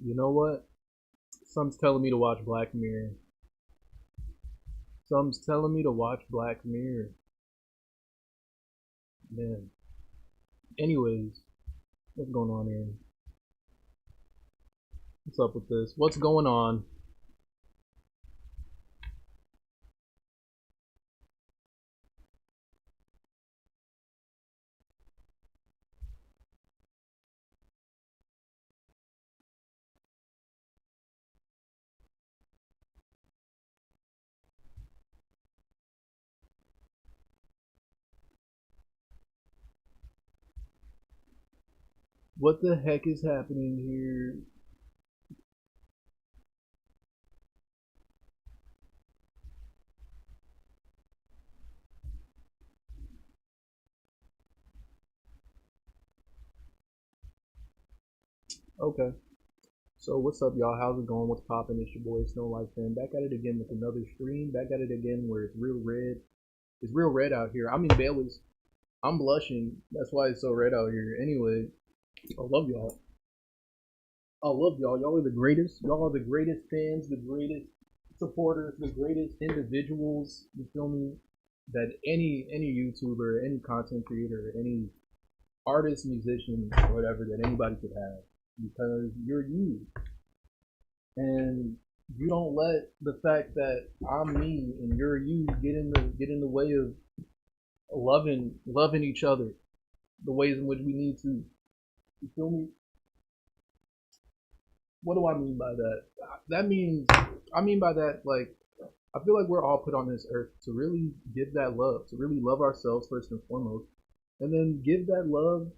You know what? Some's telling me to watch Black Mirror. Some's telling me to watch Black Mirror. Man. Anyways, what's going on here? What's up with this? What's going on? What the heck is happening here? Okay. So what's up, y'all? How's it going? What's poppin'? It's your boy Snow Life Fan. Back at it again with another stream. Back at it again where it's real red. It's real red out here. I'm in Bayless. I'm blushing. That's why it's so red out here. Anyway, I love y'all. I love y'all. Y'all are the greatest. Y'all are the greatest fans, the greatest supporters, the greatest individuals. You feel me? That any YouTuber, any content creator, any artist, musician, or whatever that anybody could have, because you're you, and you don't let the fact that I'm me and you're you get in the way of loving each other the ways in which we need to. You feel me? What do I mean by that? That means I mean by that, like, I feel like we're all put on this earth to really give that love, to really love ourselves first and foremost, and then give that love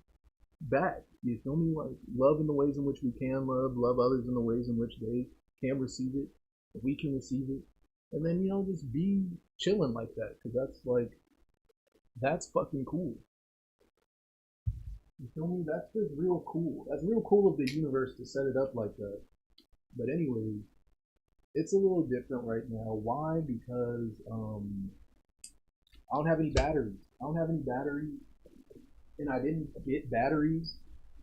back. You feel me? Like, love in the ways in which we can love others in the ways in which they can receive it, we can receive it, and then just be chilling like that, because that's fucking cool. You feel me? That's just real cool. That's real cool of the universe to set it up like that. But anyways, it's a little different right now. Why? Because I don't have any batteries. I don't have any batteries, and I didn't get batteries.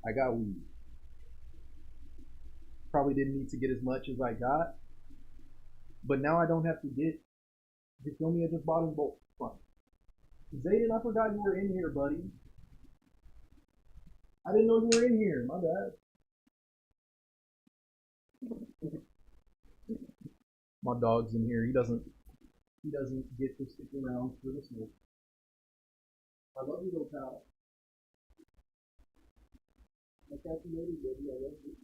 I got weed. Probably didn't need to get as much as I got, but now I don't have to get. You feel me? I just bought in bulk. Fine. Zayden, I forgot you were in here, buddy. I didn't know you were in here. My bad. My dog's in here. He doesn't get to stick around for the smoke. I love you, little pal. I catch you later, baby. I love you.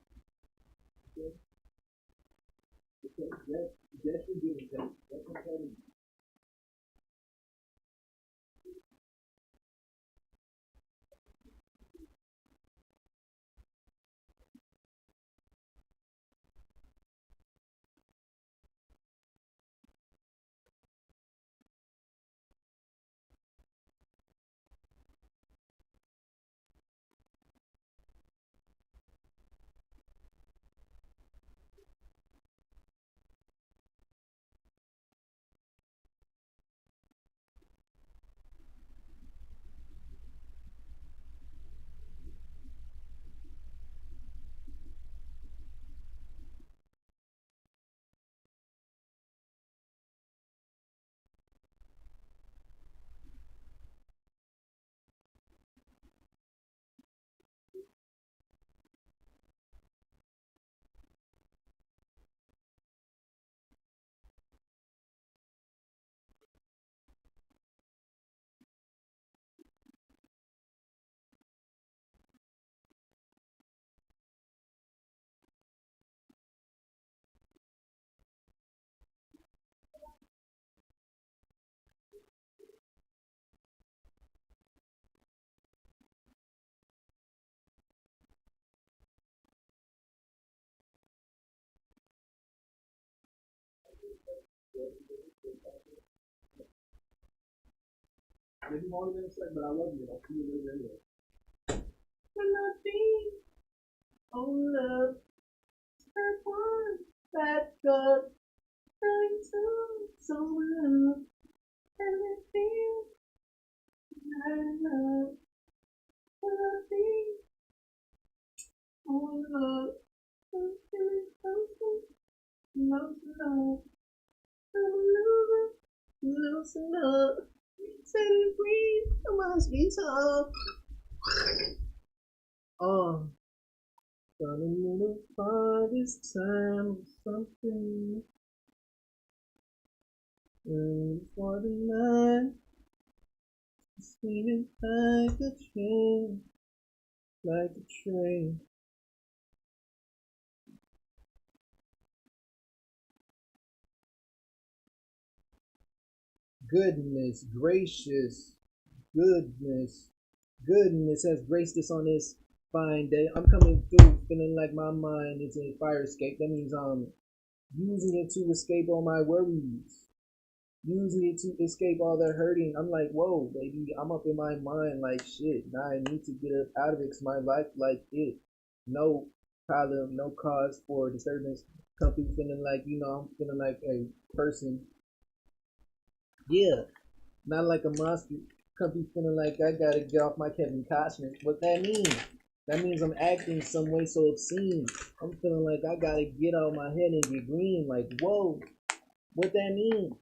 Okay? Okay. Yes, you're doing that. That's okay. Maybe longer than a sec, but I love you. I'll see you later anyway. Nothing. Oh, love. That one. That God. Going to so love. Everything. I love. Nothing. Oh, love. Loosen up. I'm a loser. Loosen up. Set it free. I must be tough. Oh, gonna need to find this time something for the night. Steaming like a train, like a train. Goodness gracious, goodness, goodness has graced us on this fine day. I'm coming through feeling like my mind is a fire escape. That means I'm using it to escape all my worries, using it to escape all the hurting. I'm like, whoa, baby, I'm up in my mind like shit. Now I need to get up out of it because my life like it. No problem, no cause for disturbance. Come through feeling like, I'm feeling like a person. Yeah, not like a monster. Come through feeling like I gotta get off my Kevin Costner. What that means? That means I'm acting some way so obscene. I'm feeling like I gotta get out my head and get green. Like, whoa, what that mean?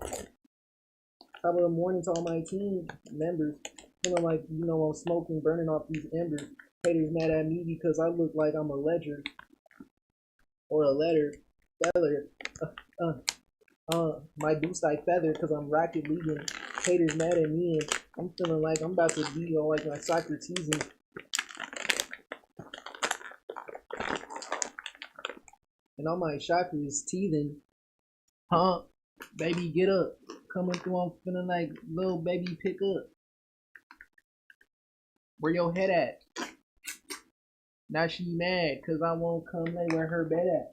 Top of the morning to all my team members. Feeling like, I'm smoking, burning off these embers. Haters mad at me because I look like I'm a ledger or a letter. Feather. Uh, my boost I feather because I'm rocket leading. Haters mad at me and I'm feeling like I'm about to be all like my Socrates and all my chakras teething. Huh? Baby, get up. Coming through, I'm feeling like little baby, pick up. Where your head at? Now she mad cause I won't come lay where her bed at.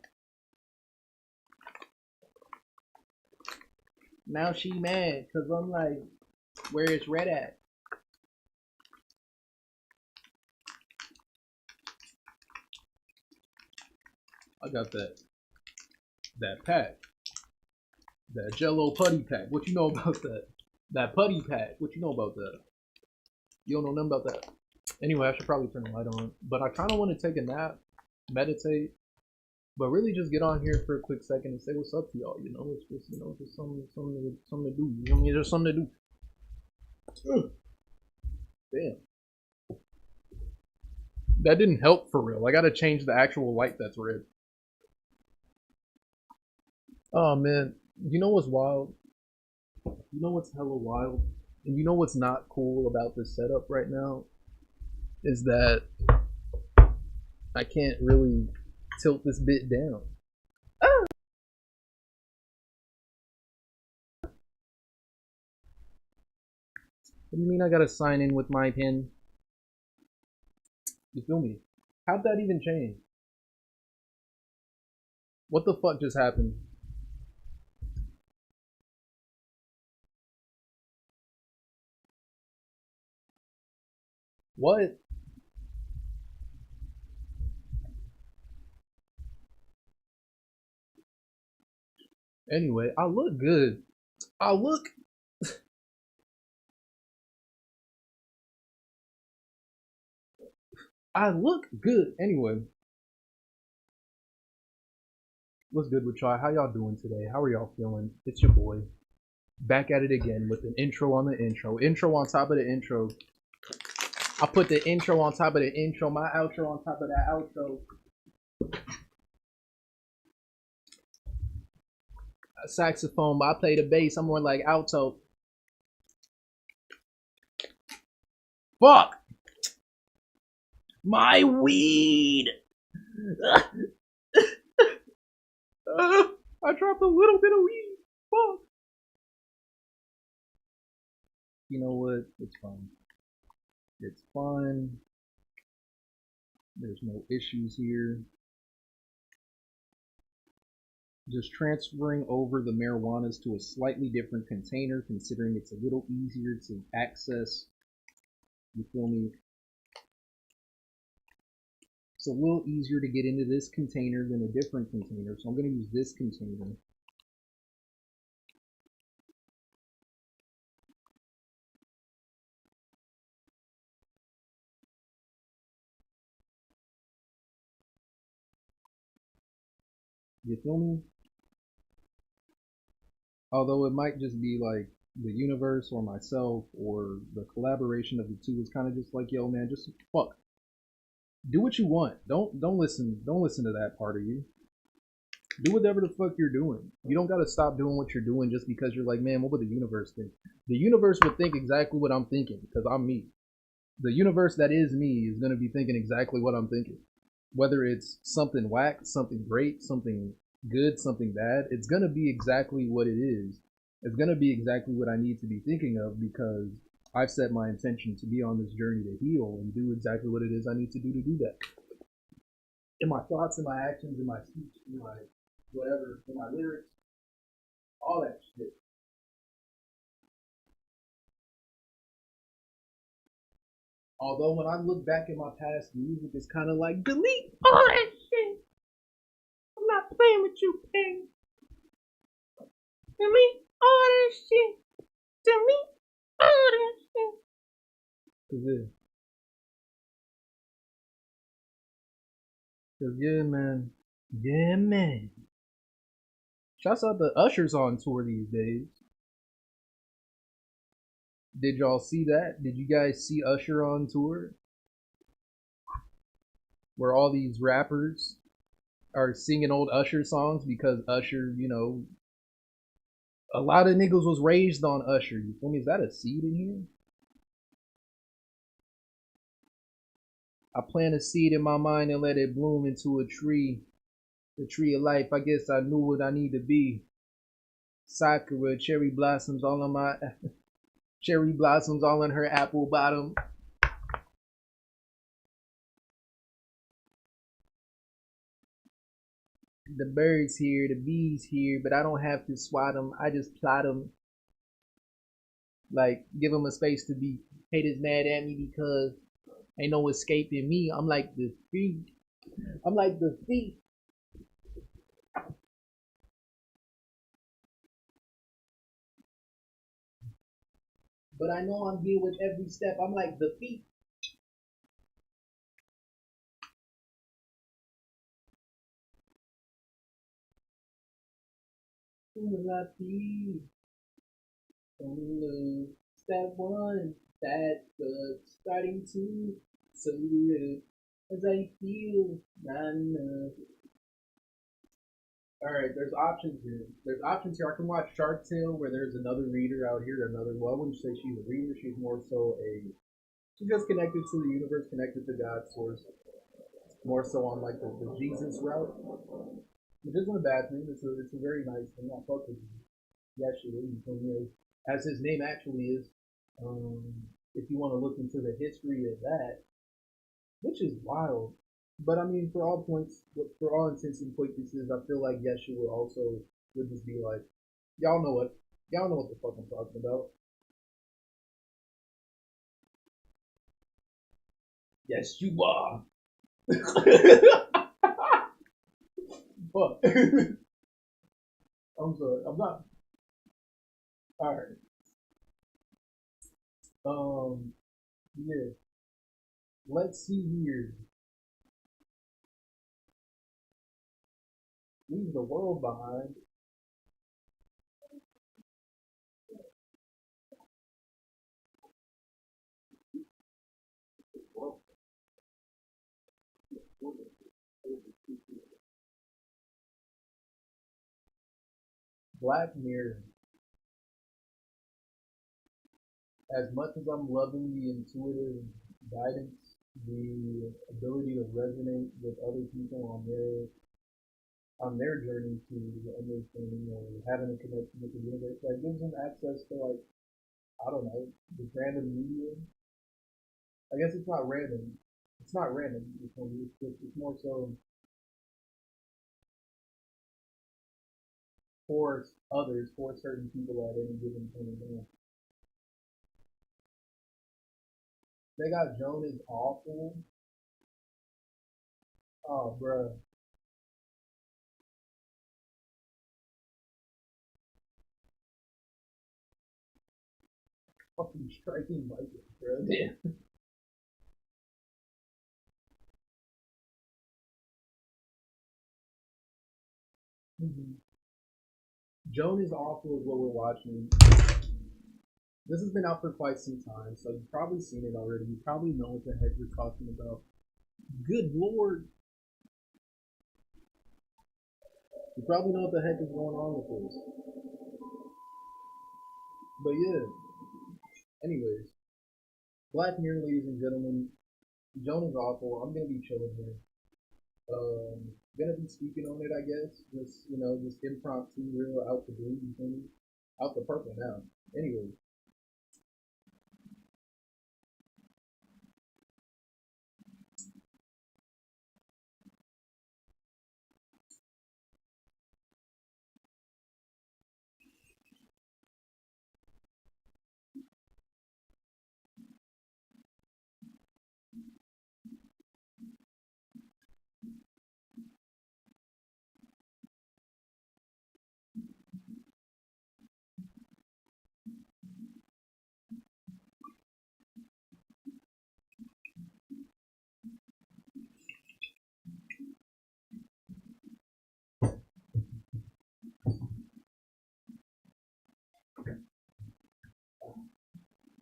Now she mad cause I'm like, where is red at? I got that pack. That Jello putty pack. What you know about that? That putty pack. What you know about that? You don't know nothing about that. Anyway, I should probably turn the light on. But I kind of want to take a nap, meditate, but really just get on here for a quick second and say what's up to y'all. It's just just something to do. You know what I mean? There's something to do. Damn, that didn't help for real. I gotta change the actual light that's red. Oh man, you know what's wild? You know what's hella wild? And you know what's not cool about this setup right now? Is that I can't really tilt this bit down. Ah! What do you mean I gotta sign in with my pin? You feel me? How'd that even change? What the fuck just happened? What? Anyway, I look good. I look I look good. Anyway, what's good with y'all? How y'all doing today? How are y'all feeling? It's your boy. Back at it again with an intro on the intro. Intro on top of the intro. I put the intro on top of the intro, my outro on top of that outro. A saxophone, but I play the bass. I'm more like alto. Fuck! My weed! I dropped a little bit of weed. Fuck! You know what? It's fine. It's fine. There's no issues here. Just transferring over the marijuanas to a slightly different container, considering it's a little easier to access. You feel me? It's a little easier to get into this container than a different container, so I'm going to use this container. You feel me? Although it might just be like the universe or myself or the collaboration of the two is kind of just like, yo, man, just fuck, do what you want. Don't listen to that part of you. Do whatever the fuck you're doing. You don't gotta stop doing what you're doing just because you're like, man, what would the universe think? The universe would think exactly what I'm thinking because I'm me. The universe that is me is gonna be thinking exactly what I'm thinking. Whether it's something whack, something great, something good, something bad, it's gonna be exactly what it is. It's gonna be exactly what I need to be thinking of because I've set my intention to be on this journey to heal and do exactly what it is I need to do that. In my thoughts, in my actions, in my speech, in my whatever, in my lyrics, all that shit. Although when I look back at my past music, it's kind of like delete all that shit. I'm not playing with you, Ping. Delete all that shit. Delete all that shit. Cause yeah, man. Yeah, man. Shouts out the Ushers on tour these days. Did y'all see that? Did you guys see Usher on tour? Where all these rappers are singing old Usher songs because Usher, a lot of niggas was raised on Usher. You feel me? Is that a seed in here? I plant a seed in my mind and let it bloom into a tree. The tree of life. I guess I knew what I need to be. Sakura, cherry blossoms all on my cherry blossoms all on her apple bottom. The birds here, the bees here, but I don't have to swat them. I just plot them. Like, give them a space to be. Haters mad at me because ain't no escaping me. I'm like the thief. I'm like the thief. But I know I'm here with every step. I'm like the thief. Who will I be? Step one, that's good. Starting two, so good. As I feel, not enough. All right, there's options here. There's options here. I can watch Shark Tale, where there's another reader out here. Another, well, I wouldn't say she's a reader. She's more so a. She's just connected to the universe, connected to God's source. More so on like the Jesus route, which isn't a bad thing. It's a very nice thing. I fuck with you. He actually is. As his name actually is. Um, if you want to look into the history of that, which is wild. But I mean, for all points, for all intents and purposes, I feel like Yeshua also would just be like, y'all know what the fuck I'm talking about. Yes, you are. But I'm sorry, I'm not. All right. Um, yeah. Let's see here. Leave the world behind. Black Mirror. As much as I'm loving the intuitive guidance, the ability to resonate with other people on their journey to understanding or having a connection with the universe, that gives them access to like, I don't know, the random media. I guess it's not random. It's not random. It's more so for others, for certain people at any given point in time. They got Joan is awful. Oh, bro. Fucking striking Vikings, bro. Yeah. Joan is Awful is what we're watching. This has been out for quite some time, so you've probably seen it already. You probably know what the heck we're talking about. Good lord. You probably know what the heck is going on with this. But yeah, anyways. Black Mirror, ladies and gentlemen. Joan is Awful. I'm gonna be chilling here. Gonna be speaking on it, I guess. Just, just impromptu, real out the blue, you feel me? Out the purple now. Anyway,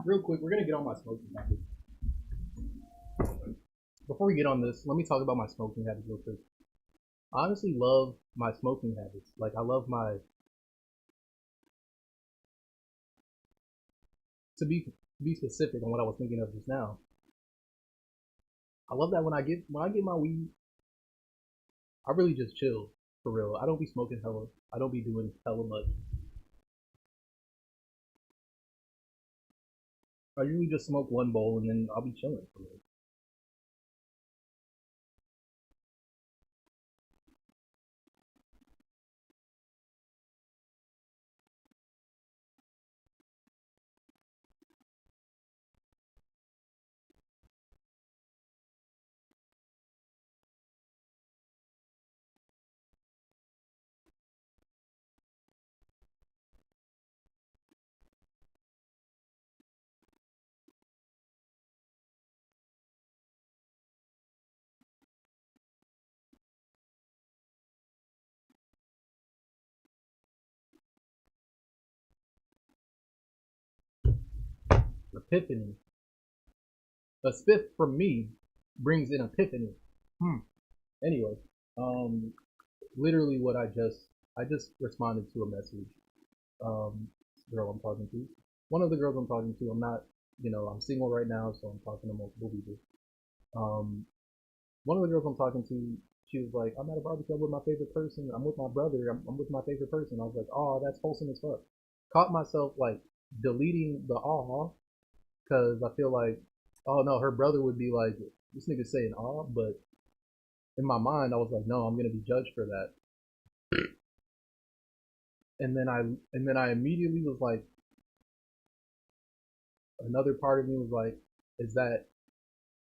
real quick, we're gonna get on my smoking habits. Before we get on this, let me talk about my smoking habits real quick. I honestly love my smoking habits. Like, I love my to be specific on what I was thinking of just now. I love that when I get my weed, I really just chill for real. I don't be smoking hella. I don't be doing hella much. I usually just smoke one bowl and then I'll be chilling for real. Epiphany. A spiff from me brings an epiphany. Hmm. Anyway, um, literally what I just responded to a message. Girl I'm talking to. One of the girls I'm talking to. I'm not, I'm single right now, so I'm talking to multiple people. Um, one of the girls I'm talking to, she was like, I'm at a barbecue with my favorite person. I'm with my brother. I'm with my favorite person. I was like, oh, that's wholesome as fuck. Caught myself like deleting the aw because I feel like, oh no, her brother would be like, this nigga saying aw, but in my mind I was like, no, I'm gonna be judged for that. And then I immediately was like, another part of me was like, is that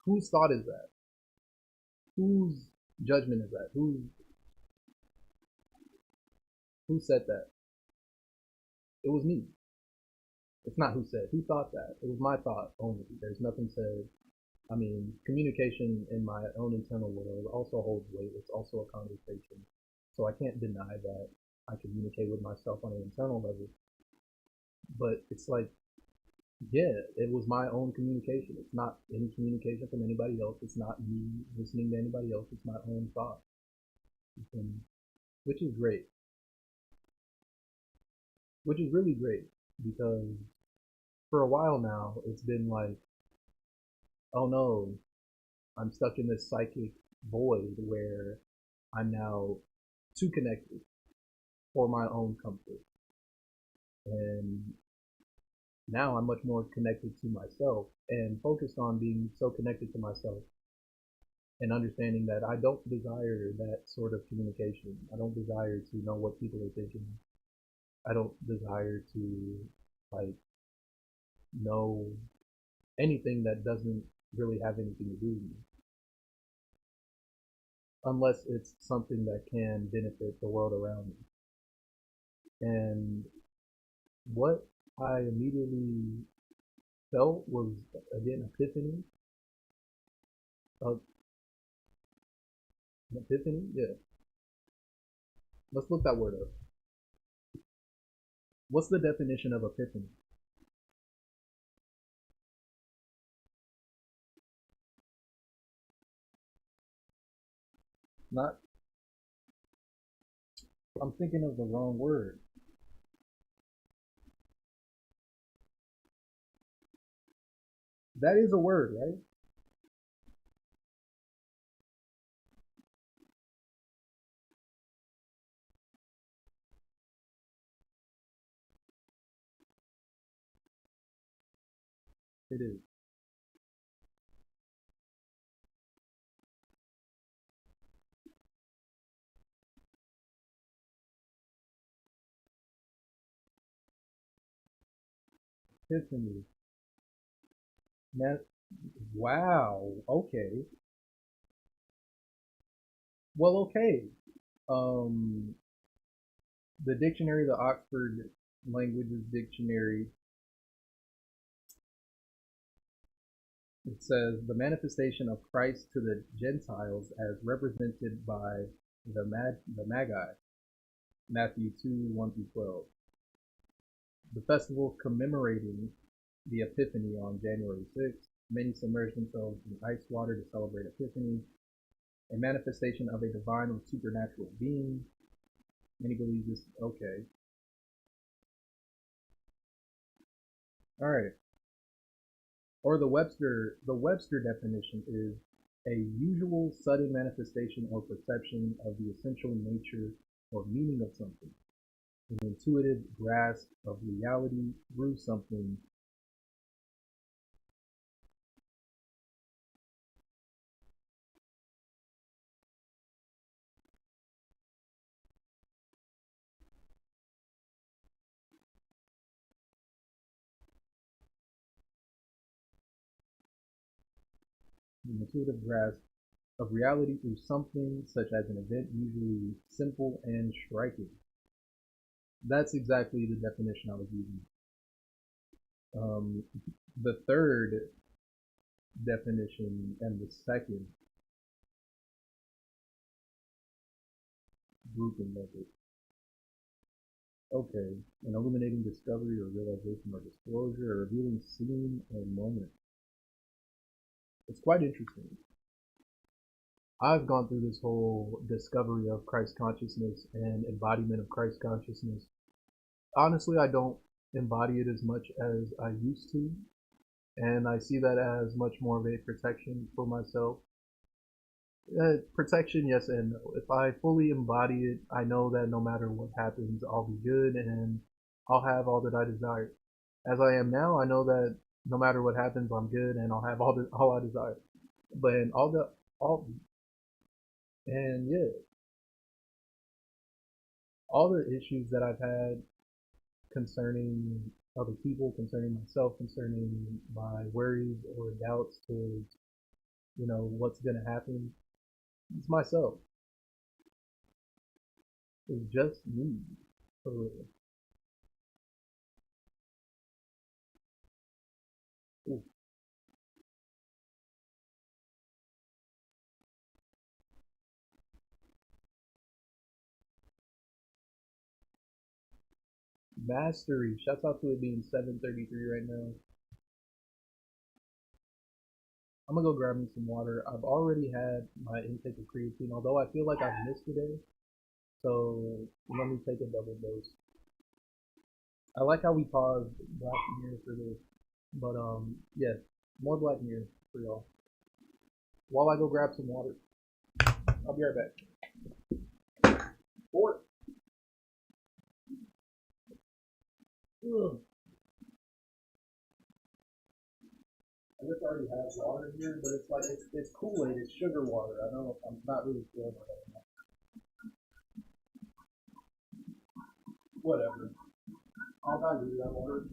whose thought is that? Whose judgment is that? Who said that? It was me. It's not who said. Who thought that? It was my thought only. There's nothing said. I mean, communication in my own internal world also holds weight. It's also a conversation. So I can't deny that I communicate with myself on an internal level. But it's like, yeah, it was my own communication. It's not any communication from anybody else. It's not me listening to anybody else. It's my own thought, and, which is great. Which is really great because for a while now it's been like, oh no, I'm stuck in this psychic void where I'm now too connected for my own comfort. And now I'm much more connected to myself and focused on being so connected to myself and understanding that I don't desire that sort of communication. I don't desire to know what people are thinking. I don't desire to like know anything that doesn't really have anything to do with me unless it's something that can benefit the world around me. And what I immediately felt was, again, epiphany. Uh, epiphany? Yeah. Let's look that word up. What's the definition of epiphany? Not, I'm thinking of the wrong word. That is a word, right? It is. Epiphany. Man, wow. Okay. Well, okay. Um, the dictionary, the Oxford Languages Dictionary, it says the manifestation of Christ to the Gentiles as represented by the Magi, Matthew 2, 1 through 12. The festival commemorating the Epiphany on January 6th. Many submerge themselves in ice water to celebrate Epiphany, a manifestation of a divine or supernatural being. Many believe this. Okay. All right. Or the Webster definition is a usual sudden manifestation or perception of the essential nature or meaning of something, an intuitive grasp of reality through something. An intuitive grasp of reality through something such as an event, usually simple and striking. That's exactly the definition I was using. Um, the third definition and the second grouping method. Okay, an illuminating discovery or realization or disclosure or revealing scene or moment. It's quite interesting. I've gone through this whole discovery of Christ consciousness and embodiment of Christ consciousness. Honestly, I don't embody it as much as I used to, and I see that as much more of a protection for myself. Protection, yes and no. If I fully embody it, I know that no matter what happens, I'll be good and I'll have all that I desire. As I am now, I know that no matter what happens, I'm good and I'll have all I desire. But all and yeah, all the issues that I've had concerning other people, concerning myself, concerning my worries or doubts towards what's gonna happen, it's myself. It's just me. For real. Ooh, mastery. Shouts out to it being 7:33 right now. I'm gonna go grab me some water. I've already had my intake of creatine, although I feel like I've missed today. So let me take a double dose. I like how we paused Black Mirror for this, but yeah, more Black Mirror for y'all. While I go grab some water, I'll be right back. Or I just already have water here, but it's like it's Kool-Aid, it's sugar water. I don't know, I'm not really feeling it. Whatever. I'll dilute that water.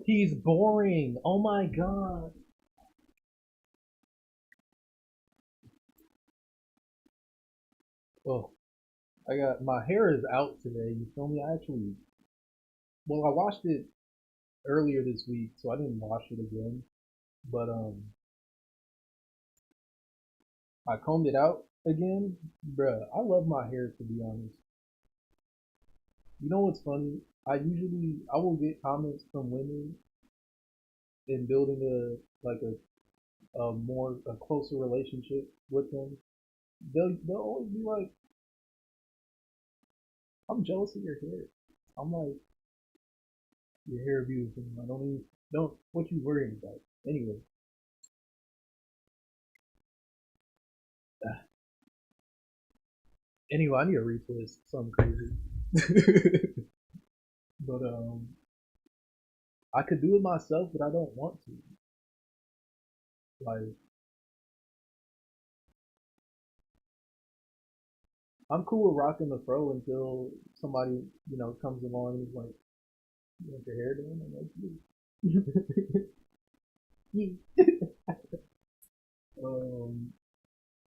He's boring. Oh my god. Oh, I got my hair is out today. You feel me? I actually, well, I washed it earlier this week, so I didn't wash it again. But I combed it out again, bruh. I love my hair to be honest. You know what's funny? I will get comments from women in building a closer relationship with them. They'll always be like, I'm jealous of your hair. I'm like, your hair beautiful. I don't even don't what you worrying about. Anyway, anyway, I need to replay something crazy. But I could do it myself, but I don't want to. Like, I'm cool with rocking the fro until somebody, comes along and is like, "You want your hair done?" I'm like, "Yeah."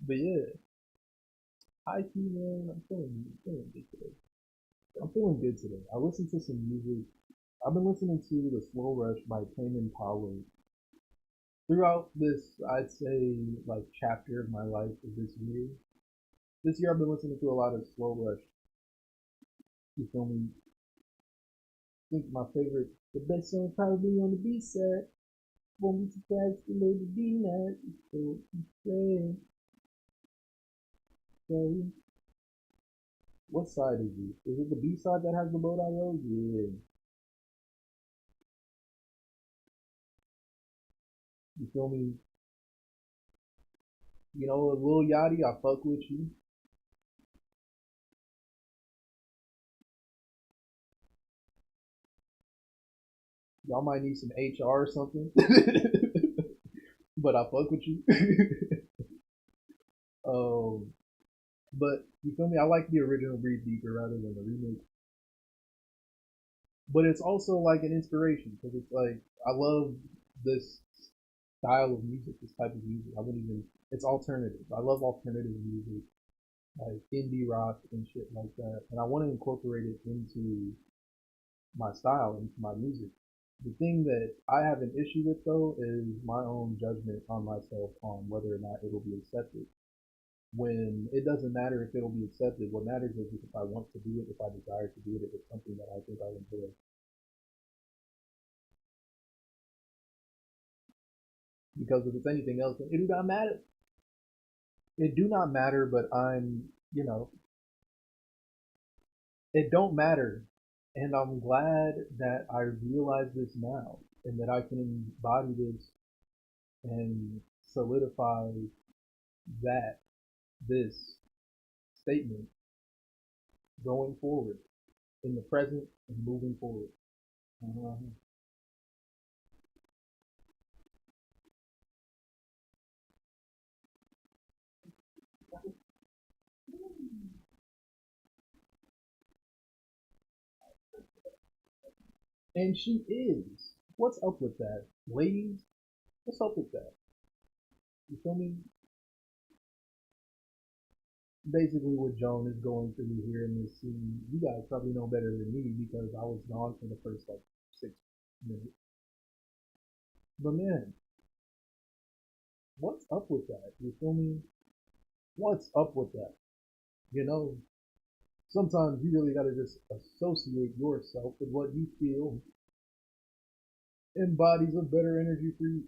But yeah, high key man, I'm feeling good today. I'm feeling good today. I listened to some music. I've been listening to The Slow Rush by Tame Impala throughout this, I'd say, like chapter of my life of this year. This year I've been listening to a lot of Slow Rush. You feel me? I think my favorite, the best song probably on the B side. Won't be surprised to maybe be nice. So say, say. What side is it? Is it the B side that has the bow tie rose? Yeah. You feel me? You know, Lil Yachty, I fuck with you. Y'all might need some HR or something. But I fuck with you. um, but you feel me? I like the original Breathe Deeper rather than the remake. But it's also like an inspiration because it's like I love this style of music, this type of music. I wouldn't even. It's alternative. I love alternative music, like indie rock and shit like that, and I want to incorporate it into my style, into my music. The thing that I have an issue with though is my own judgment on myself on whether or not it'll be accepted. When it doesn't matter if it'll be accepted, what matters is if I want to do it, if I desire to do it, if it's something that I think I'll enjoy. Because if it's anything else, it do not matter. It do not matter, but it don't matter. And I'm glad that I realize this now and that I can embody this and solidify that this statement going forward in the present and moving forward. Uh-huh. And she is. What's up with that? Ladies, what's up with that? You feel me? Basically, what Joan is going through here in this scene, you guys probably know better than me because I was gone for the first like 6 minutes. But man, what's up with that? You feel me? What's up with that? You know, sometimes you really gotta just associate yourself with what you feel embodies a better energy for you.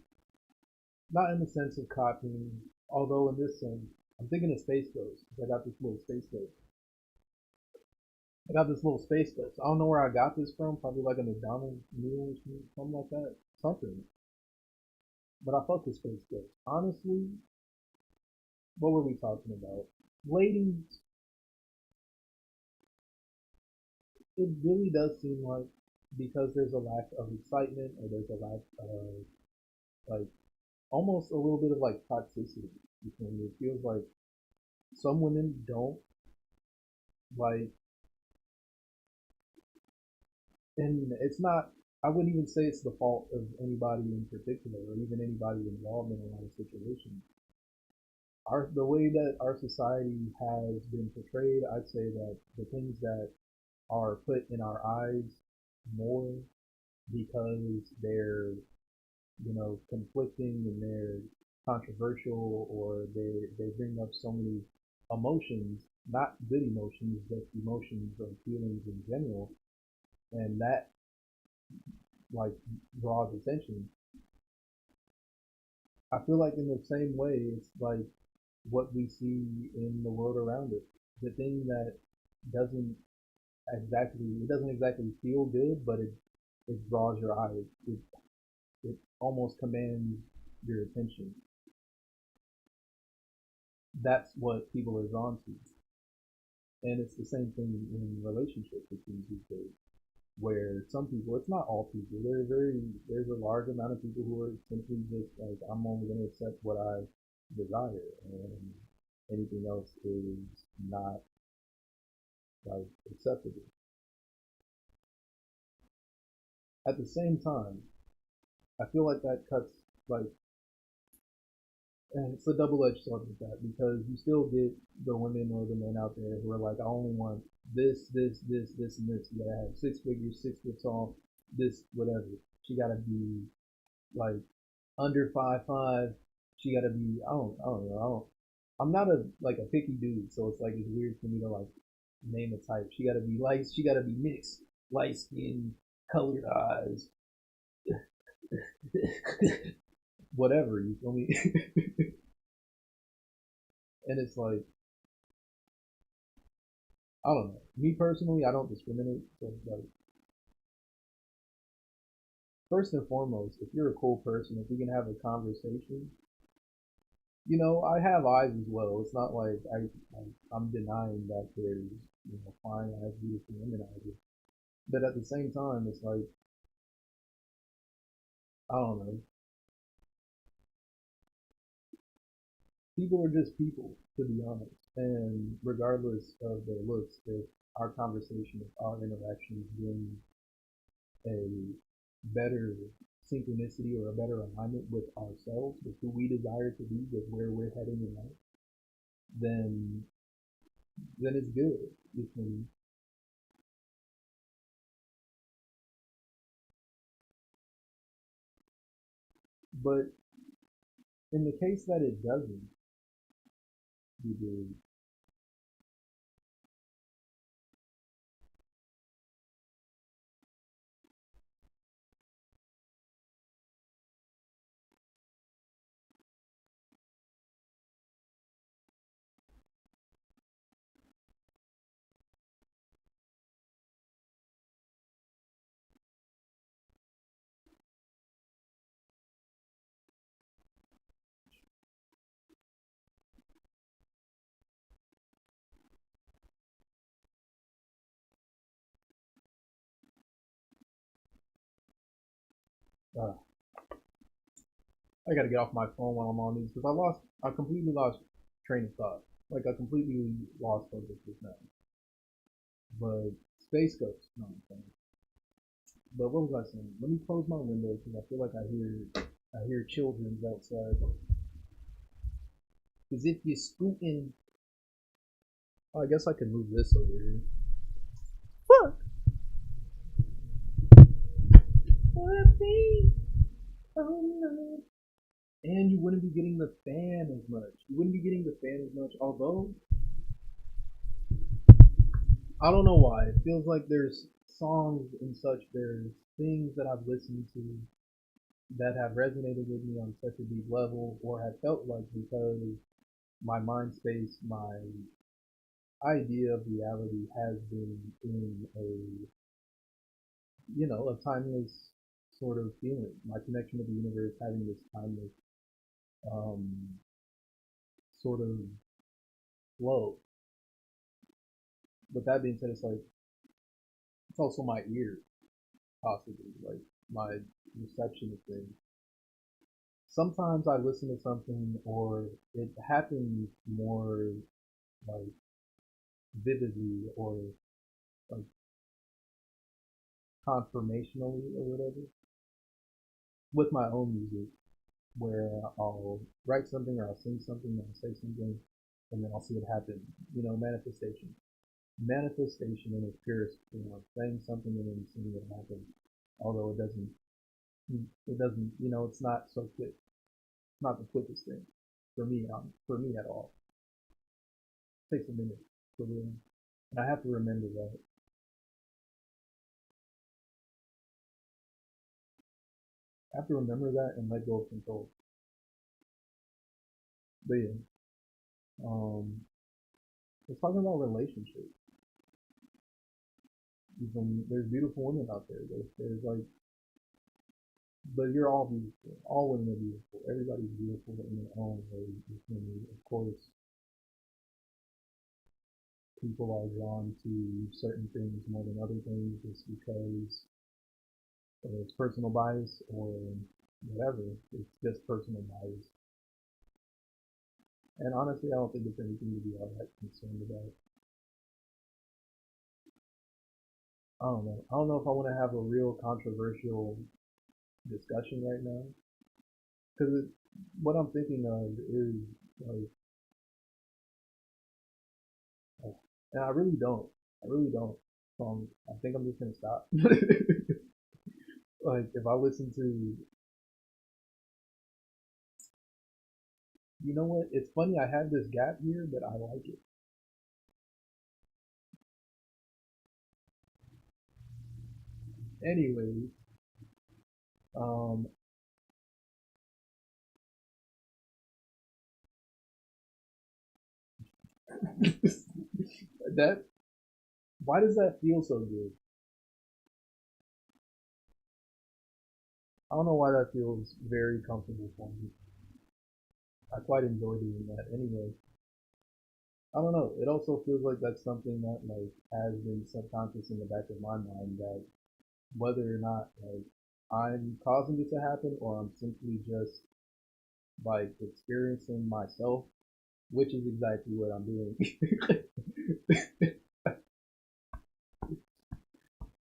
Not in the sense of copying, although in this sense, I'm thinking of Space Ghost. I got this little Space Ghost. I got this little Space Ghost. I don't know where I got this from. Probably like a McDonald's meal or something like that. Something. But I fuck with Space Ghost. Honestly, what were we talking about? Ladies, it really does seem like because there's a lack of excitement or there's a lack of like almost a little bit of like toxicity between you. It feels like some women don't like, and it's not. I wouldn't even say it's the fault of anybody in particular, or even anybody involved in a lot of situations. The way that our society has been portrayed, I'd say that the things that are put in our eyes more because they're conflicting and they're controversial or they bring up so many emotions, not good emotions, but emotions or feelings in general, and that like draws attention. I feel like in the same way, it's like what we see in the world around us. The thing that doesn't it doesn't exactly feel good, but it draws your eyes. It almost commands your attention. That's what people are drawn to. And it's the same thing in relationships between these days, where some people, it's not all people, there's a large amount of people who are simply just like, I'm only going to accept what I desire, and anything else is not like acceptable. At the same time, I feel like that cuts like, and it's a double-edged sword with that because you still get the women or the men out there who are like, I only want this, and this. You gotta have 6 figures, 6 foot tall, this, whatever. She gotta be like under 5'5". She gotta be, I don't know, I'm not a like a picky dude, so it's like it's weird for me to like name a type. She gotta be light. She gotta be mixed, light skin, colored eyes, whatever. You feel me? And it's like I don't know. Me personally, I don't discriminate. So like, first and foremost, if you're a cool person, if we can have a conversation, I have eyes as well. It's not like I'm denying that there's fine eyes, beautiful women out here. But at the same time, it's like I don't know. People are just people, to be honest. And regardless of their looks, if our conversation, if our interactions bring a better synchronicity or a better alignment with ourselves, with who we desire to be, with where we're heading in life, then then it's good. You can, but in the case that it doesn't, you do. Uh, I gotta get off my phone while I'm on these because I completely lost train of thought. Like I completely lost focus just now. But Space Ghost, no, I'm saying. But what was I saying? Let me close my window because I feel like I hear children's outside. Because if you're scooting, oh, I guess I could move this over here. Fuck. Oh no. And you wouldn't be getting the fan as much. You wouldn't be getting the fan as much. Although I don't know why. It feels like there's songs and such. There's things that I've listened to that have resonated with me on such a deep level, or have felt like because my mind space, my idea of reality has been in a timeless sort of feeling. My connection with the universe having this timeless um, sort of flow. But that being said, it's like it's also my ear, possibly like my reception of things. Sometimes I listen to something, or it happens more like vividly or like confirmationally or whatever with my own music, where I'll write something or I'll sing something or I'll say something, and then I'll see it happen. Manifestation. Manifestation in its purest form, saying something and then seeing it happen. Although it doesn't, it's not so quick. It's not the quickest thing for me at all. It takes a minute for real, and I have to remember that. I have to remember that and let go of control. But yeah, um, let's talk about relationships. Even there's beautiful women out there. There's like, but you're all beautiful. All women are beautiful. Everybody's beautiful in their own way. And of course, people are drawn to certain things more than other things just because whether it's personal bias or whatever, it's just personal bias. And honestly, I don't think it's anything to be all that concerned about. I don't know. I don't know if I want to have a real controversial discussion right now because what I'm thinking of is like, and I really don't. I really don't. So I think I'm just gonna stop. Like if I listen to, you know what? It's funny. I have this gap here, but I like it. Anyways, um, that Why does that feel so good? I don't know why that feels very comfortable for me. I quite enjoy doing that anyway. I don't know. It also feels like that's something that like has been subconscious in the back of my mind that whether or not like I'm causing it to happen or I'm simply just like experiencing myself, which is exactly what I'm doing.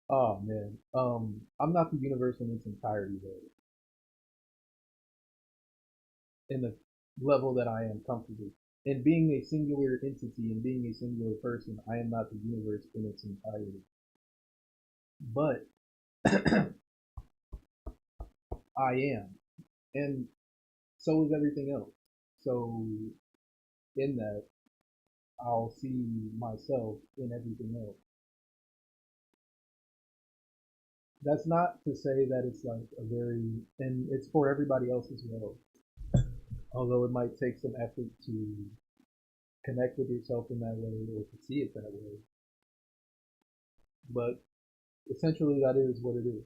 Oh man. I'm not the universe in its entirety though. In the level that I am comfortable. And being a singular entity and being a singular person, I am not the universe in its entirety. But I am. And so is everything else. So in that, I'll see myself in everything else. That's not to say that it's like a very, and it's for everybody else as well. Although it might take some effort to connect with yourself in that way or to see it that way. But essentially, that is what it is.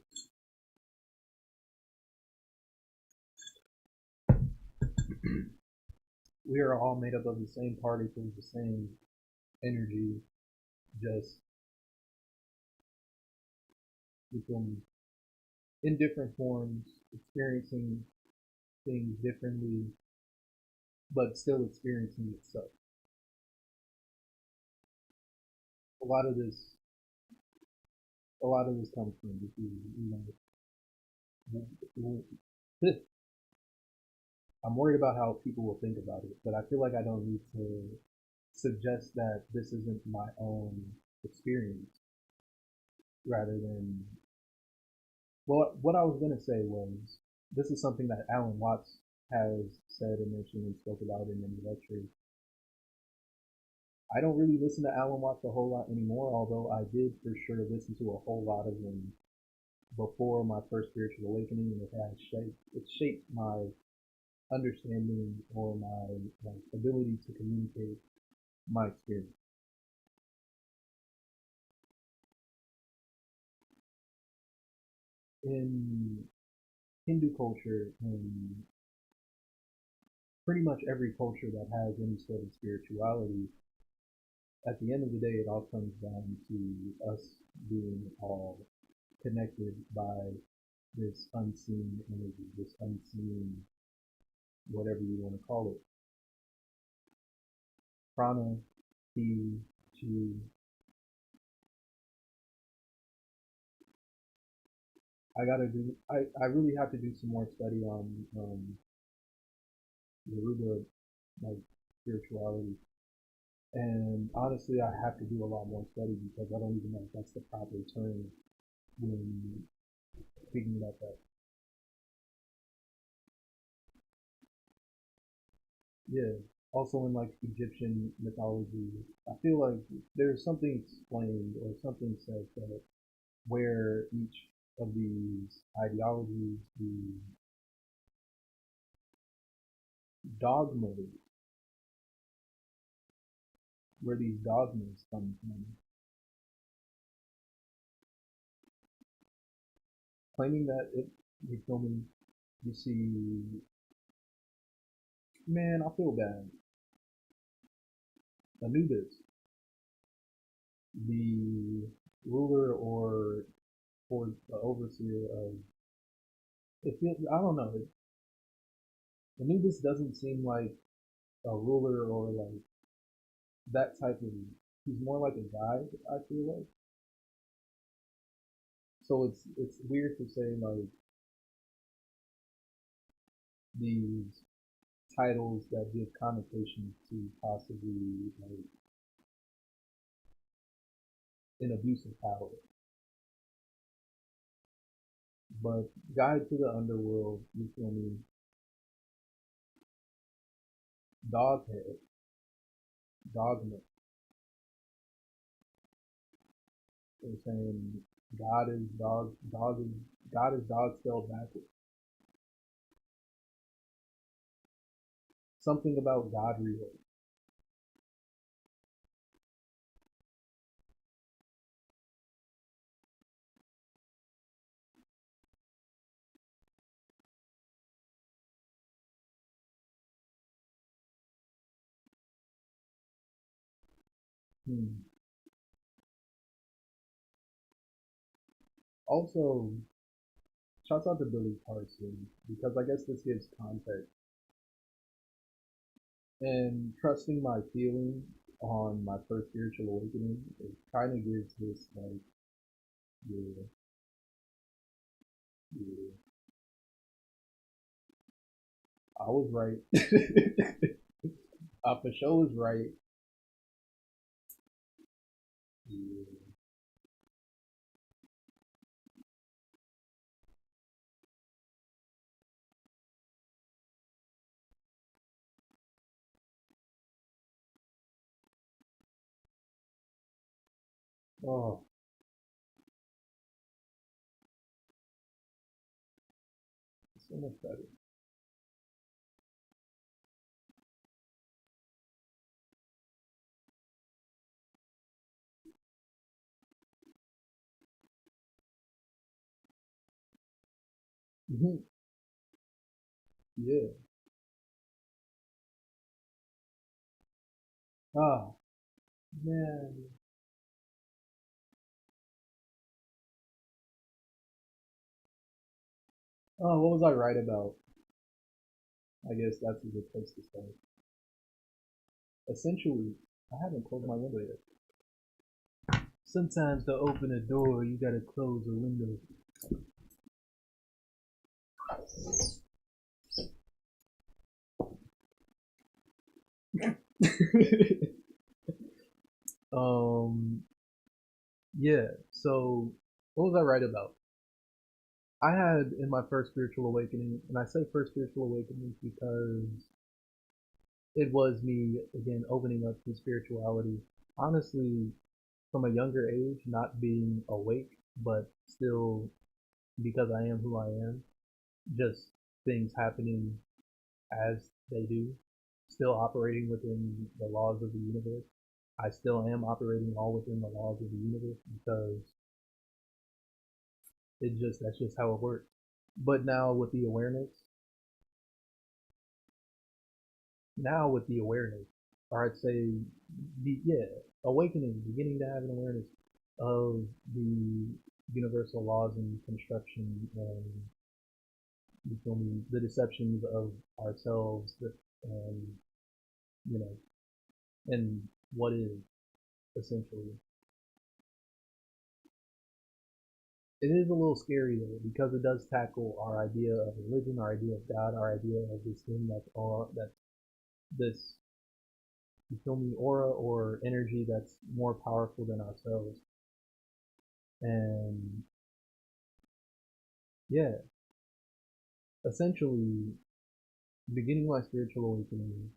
We are all made up of the same particles, the same energy, just become in different forms, experiencing things differently, but still experiencing itself. A lot of this, a lot of this comes from because I'm worried about how people will think about it, but I feel like I don't need to suggest that this isn't my own experience rather than well, what I was gonna say was this is something that Alan Watts has said and mentioned and spoke about in many lectures. I don't really listen to Alan Watts a whole lot anymore, although I did for sure listen to a whole lot of them before my first spiritual awakening, and it shaped my understanding or my like, ability to communicate my experience. In Hindu culture and pretty much every culture that has any sort of spirituality, at the end of the day, it all comes down to us being all connected by this unseen energy, this unseen, whatever you want to call it, prana, chi, chi. I really have to do some more study on Yoruba, like spirituality. And honestly, I have to do a lot more study because I don't even know if that's the proper term when speaking about that. Yeah. Also in like Egyptian mythology, I feel like there's something explained or something said that where each of these ideologies, the dogmas, where these dogmas come from, claiming that it, you feel me, you see, man, I feel bad. Anubis, the ruler or the overseer of, it feels, I don't know, Anubis doesn't seem like a ruler or like that type of, he's more like a guide, I feel like. So it's weird to say like these titles that give connotations to possibly like an abuse of power. But Guide to the Underworld, you feel me? Doghead, Dogma. They're saying God is dog, dog is God is dog spelled backwards. Something about God real. Hmm. Also, shouts out to Billy Carson because I guess this gives context and trusting my feeling on my first spiritual awakening. It kind of gives this like, yeah, yeah, I was right. I for sure was right. Yeah. Oh, so much better. Yeah. Ah, man. Oh, what was I right about? I guess that's a good place to start. Essentially, I haven't closed my window yet. Sometimes to open a door, you gotta close a window. um, yeah. So, what was I right about? I had in my first spiritual awakening, and I say first spiritual awakening because it was me again opening up to spirituality. Honestly, from a younger age, not being awake, but still because I am who I am, just things happening as they do, still operating within the laws of the universe. I still am operating all within the laws of the universe because that's just how it works. But now with the awareness, or I'd say, yeah, awakening, beginning to have an awareness of the universal laws and construction and you feel me, the deceptions of ourselves and you know and what is essentially. It is a little scary though because it does tackle our idea of religion, our idea of God, our idea of this thing that's all that this you feel me aura or energy that's more powerful than ourselves. And yeah, essentially beginning my spiritual awakening,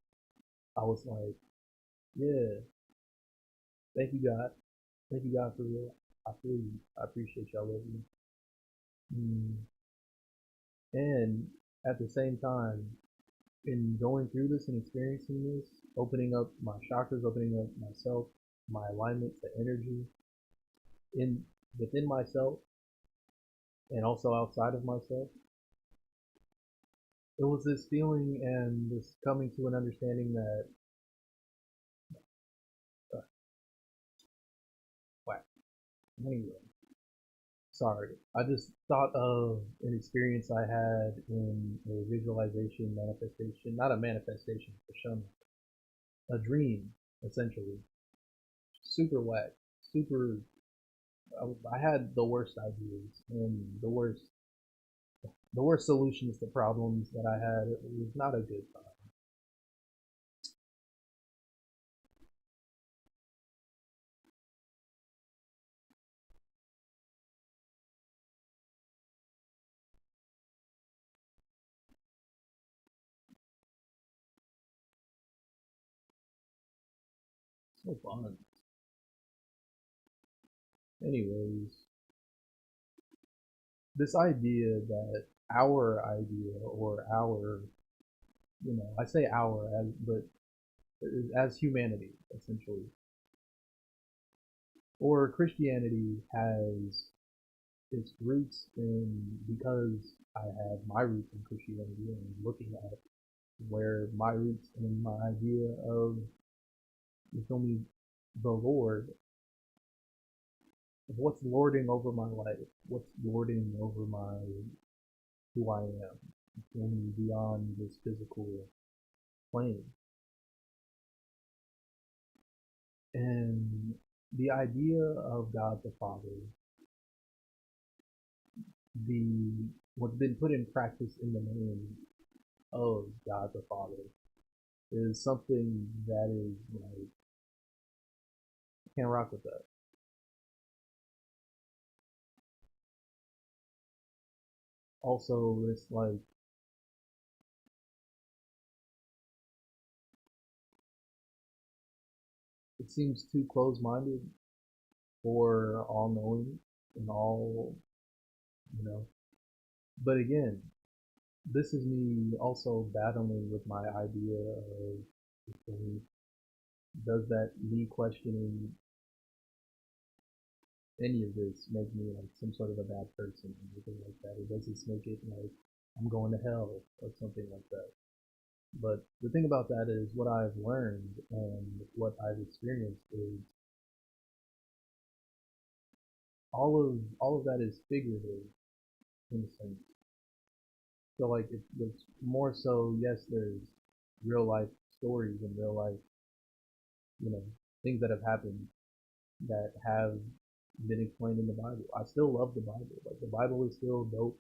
I was like, yeah, thank you God, thank you God for real. I feel you. I appreciate y'all. Love you. Mm. And at the same time, in going through this and experiencing this, opening up my chakras, opening up myself, my alignment to energy in within myself and also outside of myself, it was this feeling and this coming to an understanding that uh, wow. Anyway, sorry. I just thought of an experience I had in a visualization manifestation, not a manifestation for sure, a dream essentially. Super whack, super I had the worst ideas and the worst solutions to problems that I had. It was not a good time. So fun. Anyways, this idea that our idea or our, I say our as, but as humanity essentially, or Christianity has its roots in because I have my roots in Christianity and looking at where my roots and my idea of you feel me the Lord, what's lording over my life, what's lording over my who I am, going beyond this physical plane. And the idea of God the Father, the what's been put in practice in the name of God the Father is something that is like I can't rock with that. Also, it's like it seems too close-minded or all-knowing and all, you know. But again, this is me also battling with my idea of does that me questioning any of this make me like some sort of a bad person or anything like that, or does this make it like I'm going to hell or something like that? But the thing about that is what I've learned and what I've experienced is all of that is figurative in a sense. So like it's more so yes, there's real life stories and real life, things that have happened that have been explained in the Bible. I still love the Bible. Like the Bible is still dope.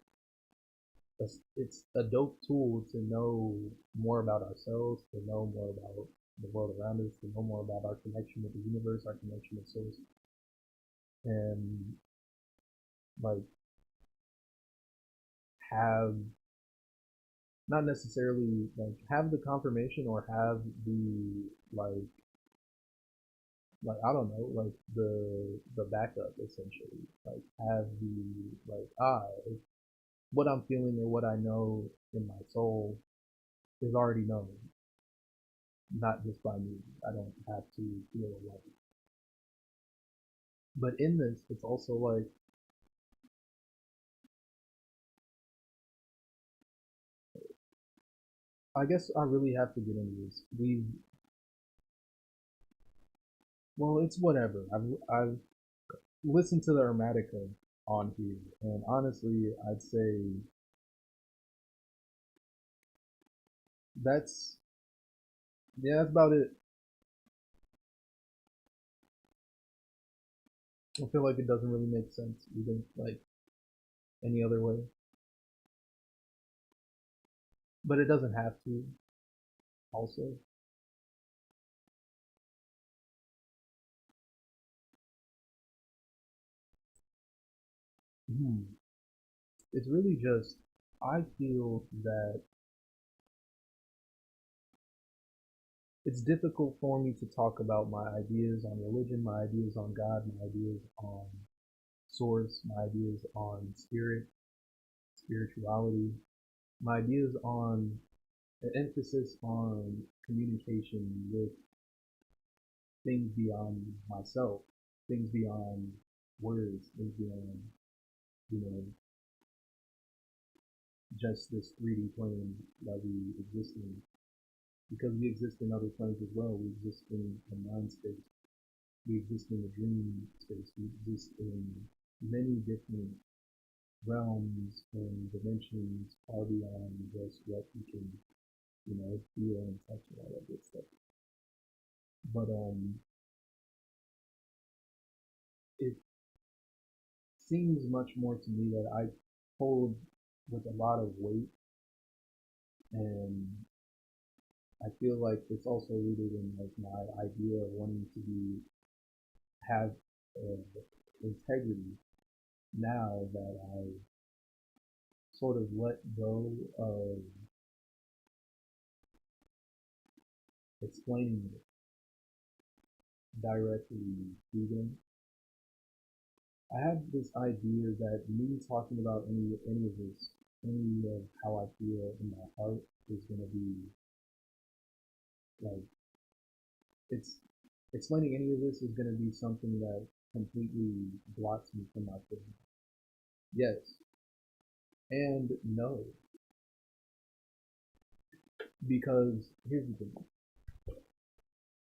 It's a dope tool to know more about ourselves, to know more about the world around us, to know more about our connection with the universe, our connection with source, and like have not necessarily like have the confirmation or have the like I don't know like the backup essentially like have the like what I'm feeling or what I know in my soul is already known, not just by me. I don't have to feel alone. But in this, it's also like I guess I really have to get into this. Well, it's whatever. I've listened to the Hermetica on here, and honestly, I'd say that's yeah, that's about it. I feel like it doesn't really make sense even like any other way, but it doesn't have to. Also, hmm, it's really just I feel that it's difficult for me to talk about my ideas on religion, my ideas on God, my ideas on source, my ideas on spirit, spirituality, my ideas on an emphasis on communication with things beyond myself, things beyond words, things beyond, you know, just this 3D plane that we exist in. Because we exist in other planes as well. We exist in a mind space. We exist in a dream space. We exist in many different realms and dimensions far beyond just what we can, feel and touch and all that good stuff. But it seems much more to me that I hold with a lot of weight, and I feel like it's also rooted in like my idea of wanting to have integrity now that I sort of let go of explaining it directly to them. I have this idea that me talking about any of this, any of how I feel in my heart is gonna be like it's explaining any of this is gonna be something that completely blocks me from my feelings. Yes and no, because here's the thing.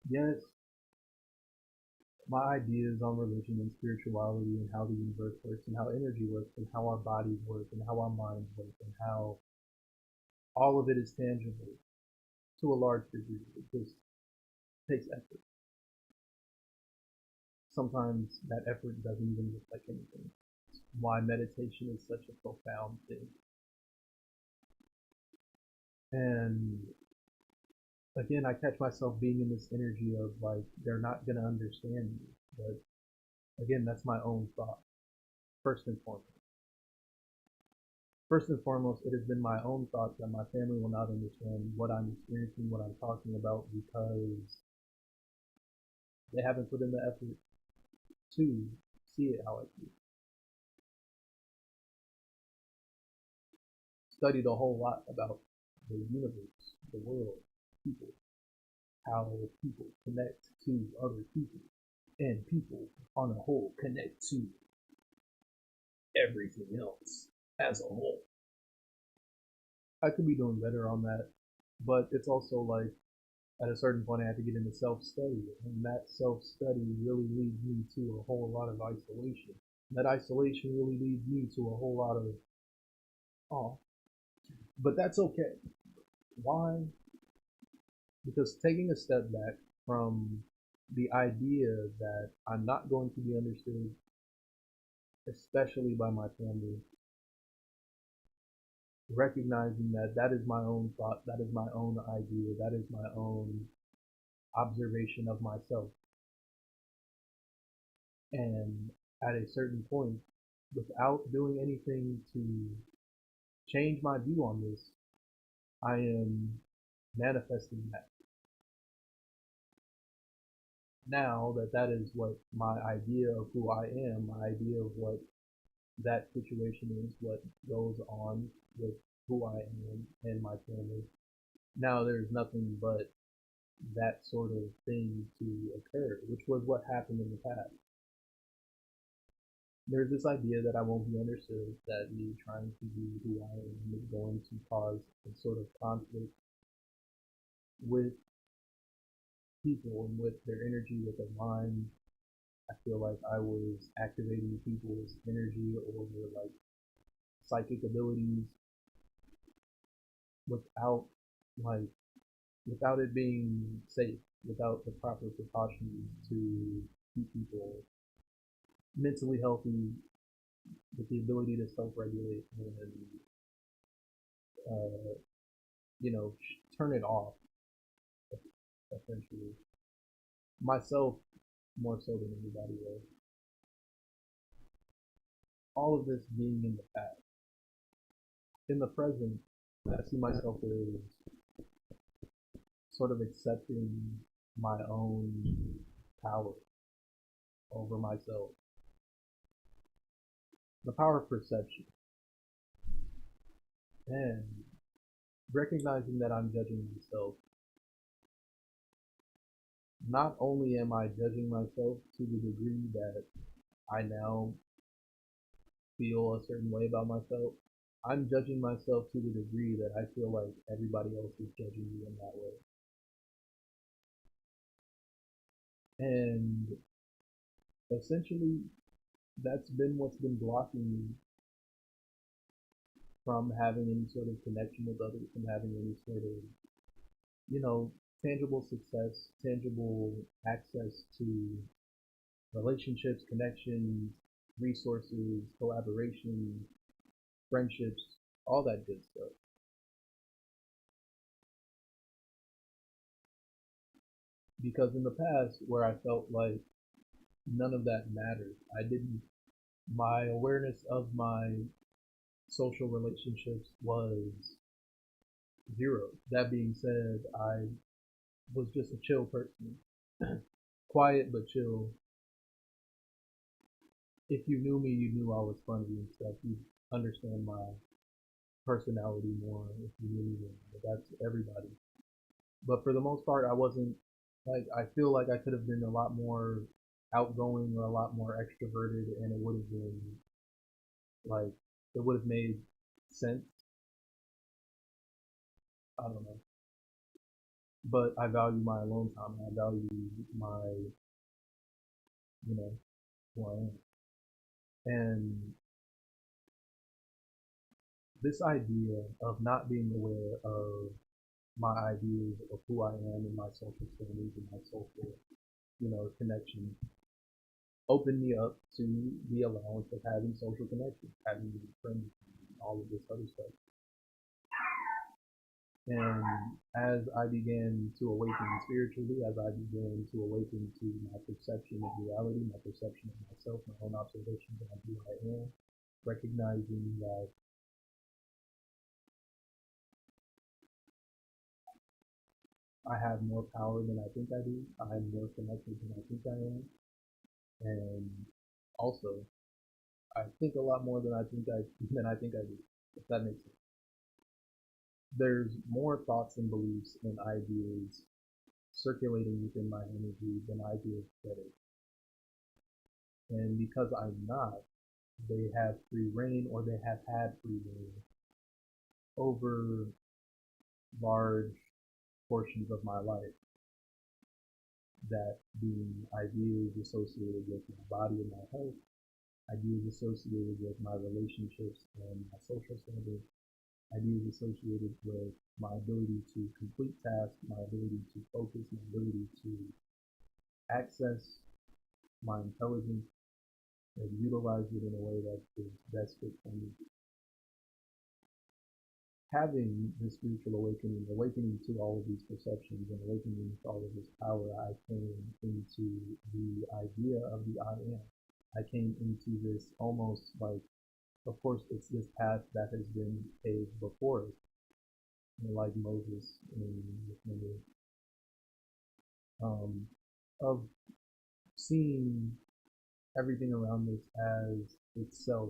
Yes, my ideas on religion and spirituality and how the universe works and how energy works and how our bodies work and how our minds work and how all of it is tangible to a large degree. It just takes effort. Sometimes that effort doesn't even look like anything. Why meditation is such a profound thing. And again, I catch myself being in this energy of like, they're not going to understand me. But again, that's my own thought, first and foremost. First and foremost, it has been my own thought that my family will not understand what I'm experiencing, what I'm talking about, because they haven't put in the effort to see it how I see it. Studied a whole lot about the universe, the world, people, how people connect to other people, and people on a whole connect to everything else as a whole. I could be doing better on that, but it's also like at a certain point I had to get into self-study, and that self-study really leads me to a whole lot of isolation. That isolation really leads me to a whole lot of oh, but that's okay. Why? Because taking a step back from the idea that I'm not going to be understood, especially by my family, recognizing that that is my own thought, that is my own idea, that is my own observation of myself. And at a certain point, without doing anything to change my view on this, I am manifesting that. Now that that is what my idea of who I am, my idea of what that situation is, what goes on with who I am and my family. Now there's nothing but that sort of thing to occur, which was what happened in the past. There's this idea that I won't be understood, that me trying to be who I am is going to cause a sort of conflict with people and with their energy, with their mind. I feel like I was activating people's energy or like psychic abilities without like without it being safe, without the proper precautions to keep people mentally healthy with the ability to self-regulate and uh, turn it off essentially. Myself more so than anybody else. All of this being in the past. In the present, I see myself as sort of accepting my own power over myself. The power of perception. And recognizing that I'm judging myself. Not only am I judging myself to the degree that I now feel a certain way about myself, I'm judging myself to the degree that I feel like everybody else is judging me in that way. And essentially, that's been what's been blocking me from having any sort of connection with others, from having any sort of, you know, tangible success, tangible access to relationships, connections, resources, collaboration, friendships, all that good stuff. Because in the past, where I felt like none of that mattered, I didn't, my awareness of my social relationships was zero. That being said, I was just a chill person. Quiet but chill. If you knew me, you knew I was funny and stuff. You understand my personality more if you knew me. But that's everybody. But for the most part, I wasn't like I feel like I could have been a lot more outgoing or a lot more extroverted, and it would have been like it would have made sense. I don't know. But I value my alone time. I value my you know, who I am. And this idea of not being aware of my ideas of who I am and my social standings and my social, connection opened me up to the allowance of having social connection, having friends, and all of this other stuff. And as I began to awaken spiritually, as I began to awaken to my perception of reality, my perception of myself, my own observations of who I am, recognizing that I have more power than I think I do, I'm more connected than I think I am, and also I think a lot more than I think I do, if that makes sense. There's more thoughts and beliefs and ideas circulating within my energy than ideas credit. And because I'm not, they have free reign, or they have had free reign over large portions of my life, that being ideas associated with my body and my health, ideas associated with my relationships and my social standing, ideas associated with my ability to complete tasks, my ability to focus, my ability to access my intelligence and utilize it in a way that is best fit for me. Having this spiritual awakening to all of these perceptions and awakening to all of this power, I came into the idea of the I am. I came into this almost like, of course, it's this path that has been paved before us, like Moses in the movie, of seeing everything around us as itself,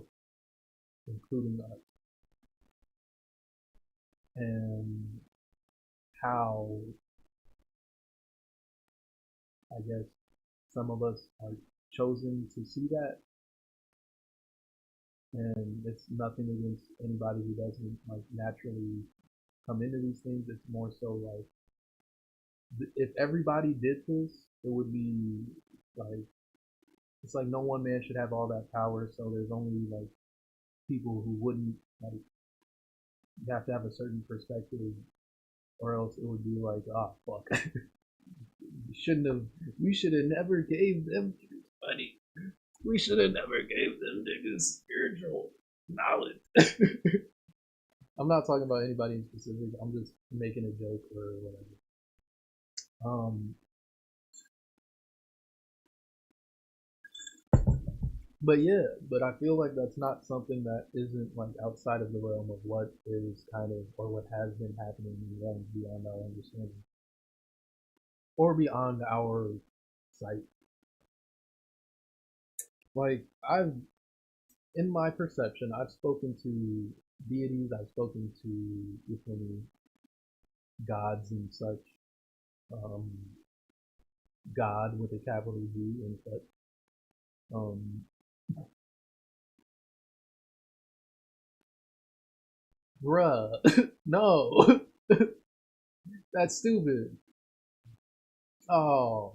including us, and how, I guess, some of us are chosen to see that, and it's nothing against anybody who doesn't like naturally come into these things. It's more so like, if everybody did this, it would be like, it's like no one man should have all that power, so there's only like people who wouldn't, like, you have to have a certain perspective, or else it would be like, ah, oh, fuck, we should have never gave them money. We should have never gave them niggas spiritual knowledge. I'm not talking about anybody in specific. I'm just making a joke or whatever. Um, but yeah, but I feel like that's not something that isn't like outside of the realm of what is kind of, or what has been happening in realms beyond our understanding, or beyond our sight. Like, in my perception, I've spoken to deities, I've spoken to, you feel me, gods and such, um, God with a capital G and such. Um, Bruh, no, that's stupid. Oh,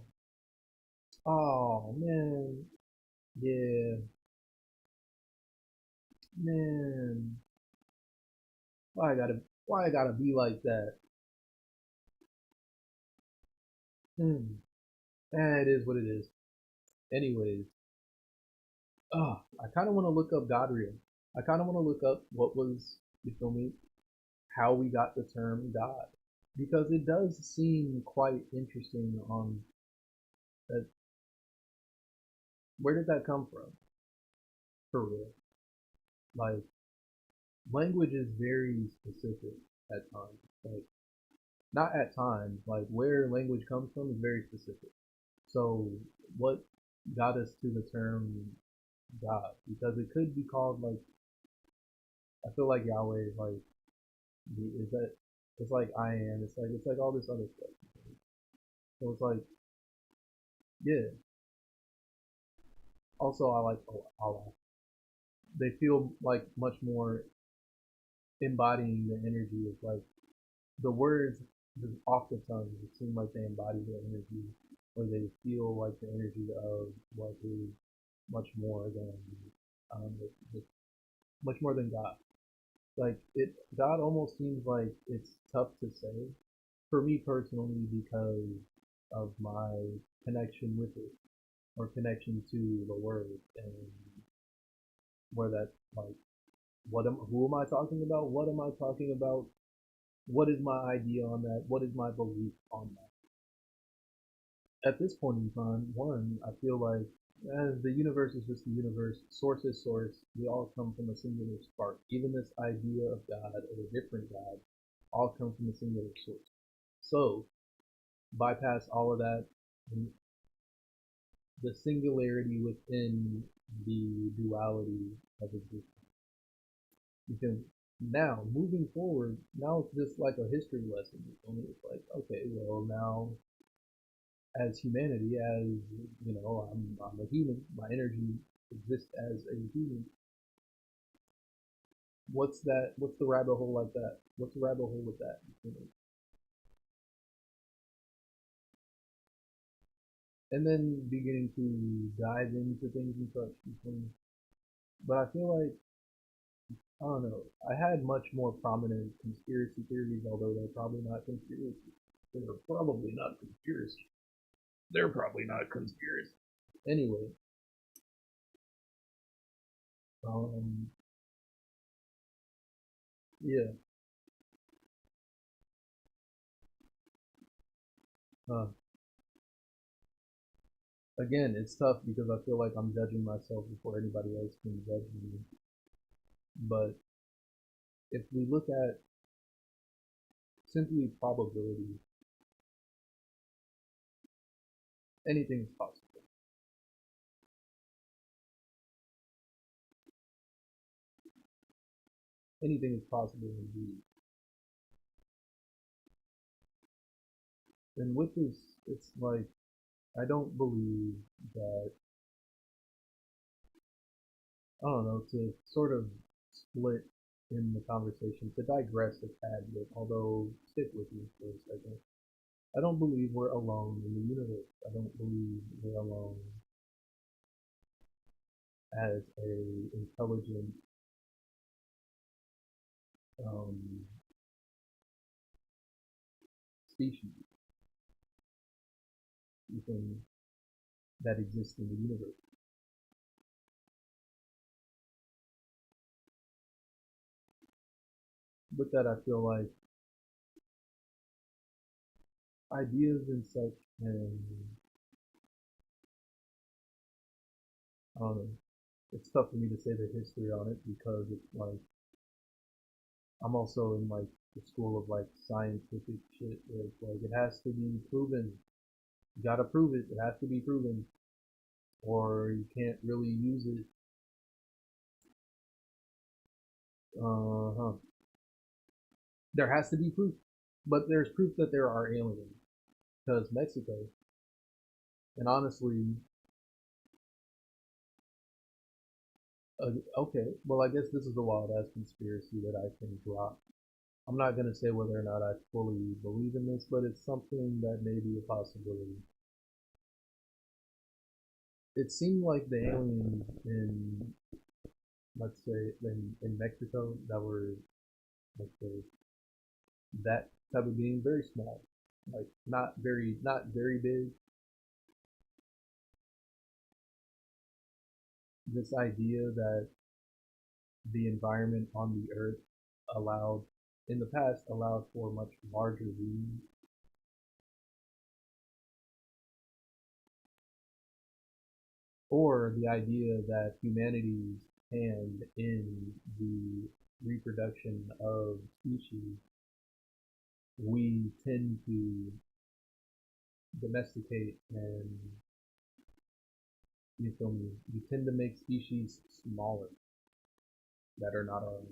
oh man, yeah, man. Why I gotta be like that? Hmm. It is what it is. Anyways, I kind of want to look up Godriel. I kind of want to look up what was, you feel me, how we got the term God, because it does seem quite interesting on that. Where did that come from? For real, like, language is very specific at times. Like, not at times, like where language comes from is very specific. So what got us to the term God? Because it could be called like, I feel like Yahweh is like, is that, it's like I am. It's like all this other stuff. So it's like, yeah. Also, I like Allah. They feel like much more embodying the energy of like the words off the tongue. It seems like they embody the energy or they feel like the energy of what is much more than just much more than God. Like it, God almost seems like it's tough to say for me personally because of my connection with it or connection to the word and where that like who am I talking about? What am I talking about? What is my idea on that? What is my belief on that? At this point in time, one, I feel like as the universe is just the universe, source is source, we all come from a singular spark. Even this idea of God or a different God all come from a singular source. So bypass all of that, the singularity within the duality of existence. Because now, moving forward, now it's just like a history lesson. It's like, okay, well, now as humanity, as you know, I'm a human. My energy exists as a human. What's that? What's the rabbit hole like that? What's the rabbit hole with that? You know? And then beginning to dive into things and such. But I feel like I don't know. I had much more prominent conspiracy theories, although they're probably not conspiracy. They're probably not conspiracy. They're probably not conspiracy. Anyway, um, yeah. Uh, Again, it's tough because I feel like I'm judging myself before anybody else can judge me. But if we look at simply probability, anything is possible. Anything is possible indeed. And with this, it's like I don't believe that I don't know, to sort of split in the conversation, to digress a tad bit, although stick with me for a second. I don't believe we're alone in the universe. I don't believe we're alone as a intelligent um, species within, that exists in the universe. With that, I feel like ideas and such, and I don't know, it's tough for me to say the history on it because it's like I'm also in like the school of like scientific shit where it's like it has to be proven. You gotta prove it. It has to be proven, or you can't really use it. Huh. There has to be proof, but there's proof that there are aliens because Mexico. And honestly, okay. Well, I guess this is a wild ass conspiracy that I can drop. I'm not gonna say whether or not I fully believe in this, but it's something that may be a possibility. It seemed like the aliens in, let's say, in Mexico that were, let's say, that type of being, very small, like not very big. This idea that the environment on the earth allowed, in the past, allowed for much larger beings, or the idea that humanity's hand in the reproduction of species, we tend to domesticate and, you feel me, we tend to make species smaller that are not our own.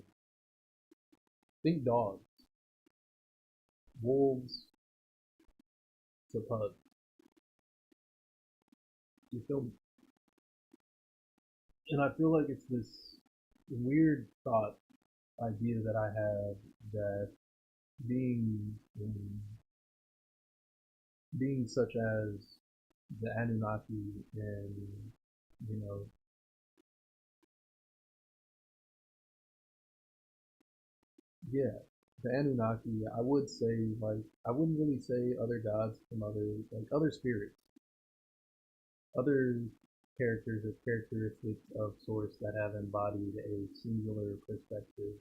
Think dogs, wolves to pugs. You feel me? And I feel like it's this weird thought idea that I have that being being such as the Anunnaki, and you know, yeah, the Anunnaki. I would say like I wouldn't really say other gods from other spirits, other characters or characteristics of sorts that have embodied a singular perspective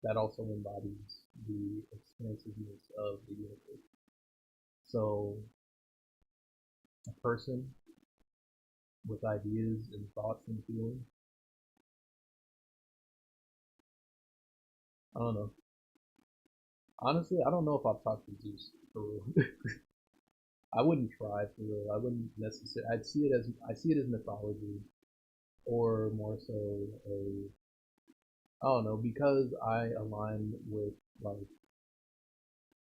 that also embodies the expansiveness of the universe. So a person with ideas and thoughts and feelings. I don't know. Honestly, I don't know if I've talked to Zeus for real. I wouldn't try for real. I wouldn't necessarily. I see it as mythology, or more so a I don't know, because I align with like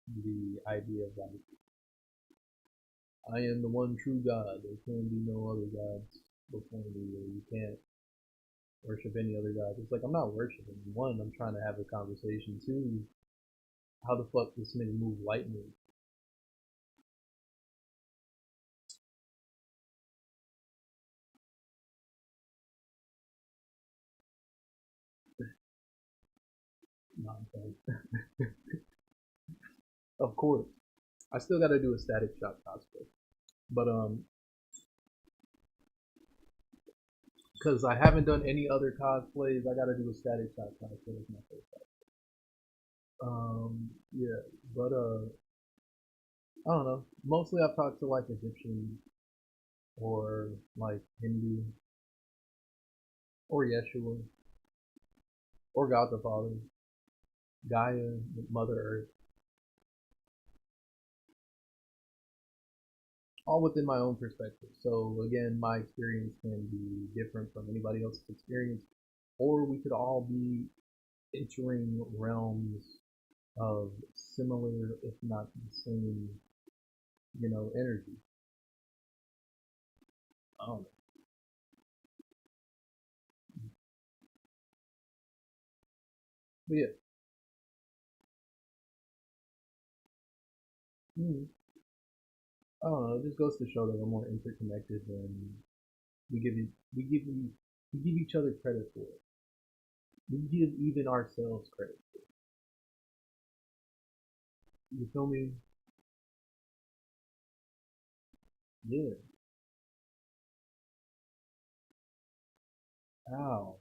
the idea of like I am the one true God. There can be no other gods before me, or you can't worship any other gods. It's like I'm not worshiping. One, I'm trying to have a conversation. Two, how the fuck does somebody move light move? Nonsense. Of course, I still got to do a Static Shock cosplay, but because I haven't done any other cosplays, I got to do a Static Shock cosplay as my first. Yeah, but I don't know. Mostly I've talked to like Egyptian or like Hindu or Yeshua or God the Father, Gaia, Mother Earth, all within my own perspective. So again, my experience can be different from anybody else's experience, or we could all be entering realms of similar, if not the same, energy. I don't know. But yeah, mm, I don't know. It just goes to show that we're more interconnected than we give you, we give you, we give each other credit for it. We give even ourselves credit. You feel me? Yeah. Ow.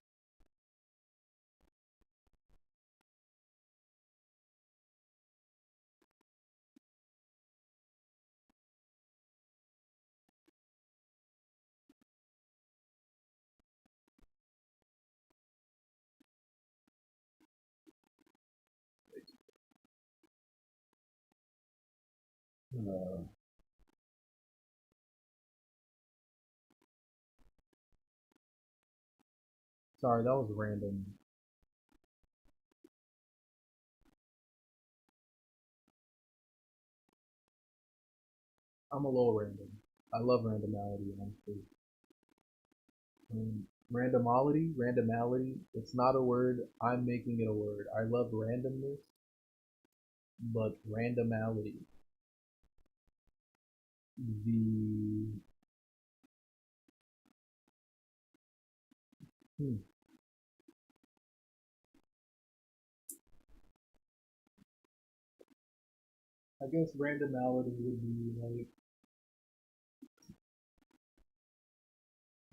Uh, Sorry, that was random. I'm a little random. I love randomality, honestly. Randomality, it's not a word. I'm making it a word. I love randomness, but randomality. The hmm, I guess randomality would be like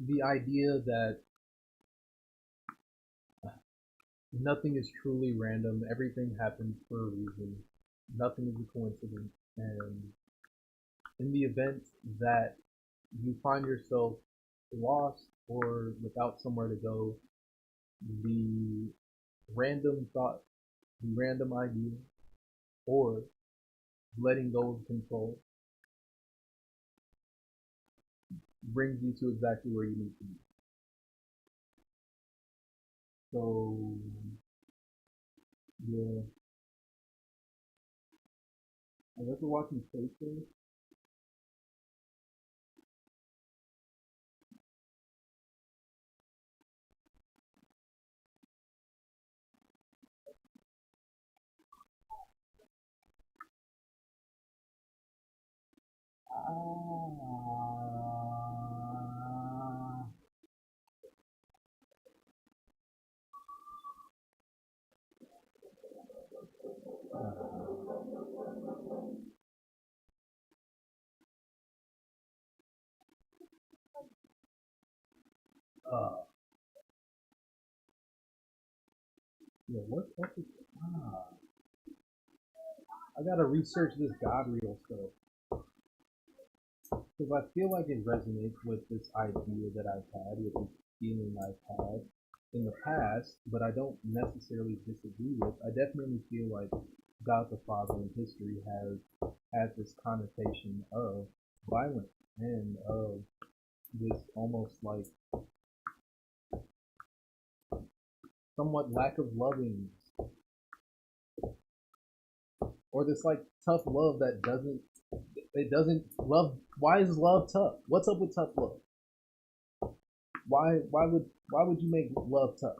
the idea that nothing is truly random. Everything happens for a reason. Nothing is a coincidence. And in the event that you find yourself lost or without somewhere to go, the random thought, the random idea, or letting go of control brings you to exactly where you need to be. So, yeah, I guess we're watching Space Jam. Yeah, what's up with I gotta research this God real stuff because I feel like it resonates with this idea that I've had, with this feeling I've had in the past, but I don't necessarily disagree with. I definitely feel like God the Father in history has had this connotation of violence and of this almost like somewhat lack of loving, or this like tough love that doesn't love. Why is love tough? What's up with tough love? Why would you make love tough?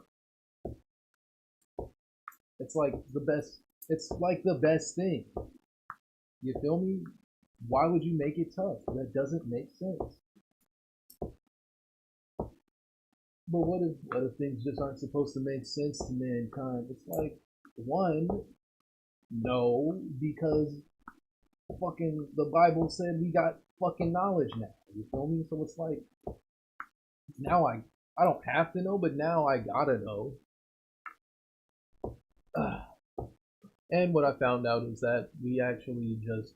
It's like the best. It's like the best thing. You feel me? Why would you make it tough? That doesn't make sense. But what if things just aren't supposed to make sense to mankind? It's like, one, no, because fucking the Bible said we got fucking knowledge now. You feel me? So it's like, now I don't have to know, but now I gotta know. And what I found out is that we actually just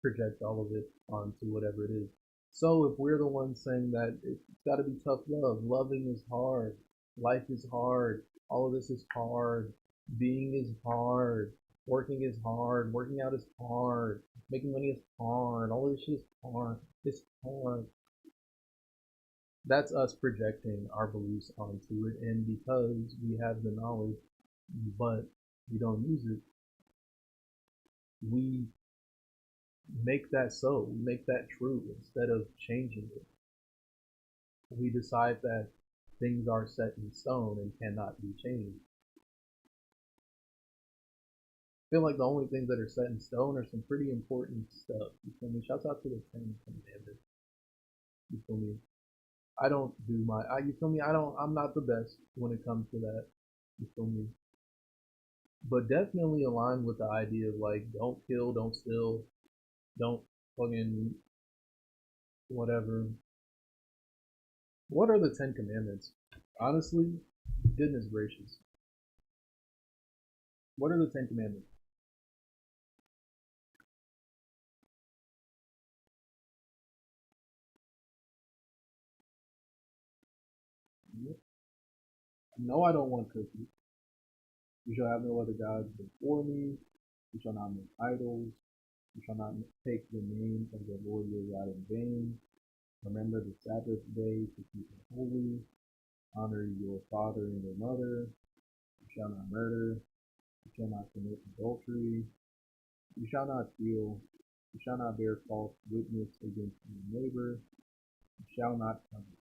project all of it onto whatever it is. So if we're the ones saying that it's got to be tough love, loving is hard, life is hard, all of this is hard, being is hard, working is hard, working out is hard, making money is hard, all of this shit is hard, it's hard. That's us projecting our beliefs onto it, and because we have the knowledge, but we don't use it, we make that so. We make that true instead of changing it. We decide that things are set in stone and cannot be changed. I feel like the only things that are set in stone are some pretty important stuff. You feel me? Shouts out to the Ten Commandments. You feel me? I don't do you feel me? I'm not the best when it comes to that. You feel me? But definitely aligned with the idea of like, don't kill, don't steal, don't fucking whatever. What are the Ten Commandments? Honestly, goodness gracious. What are the Ten Commandments? No, I don't want cookies. You shall have no other gods before me. You shall not make idols. You shall not take the name of the Lord your God in vain. Remember the Sabbath day to keep it holy. Honor your father and your mother. You shall not murder. You shall not commit adultery. You shall not steal. You shall not bear false witness against your neighbor. You shall not covet.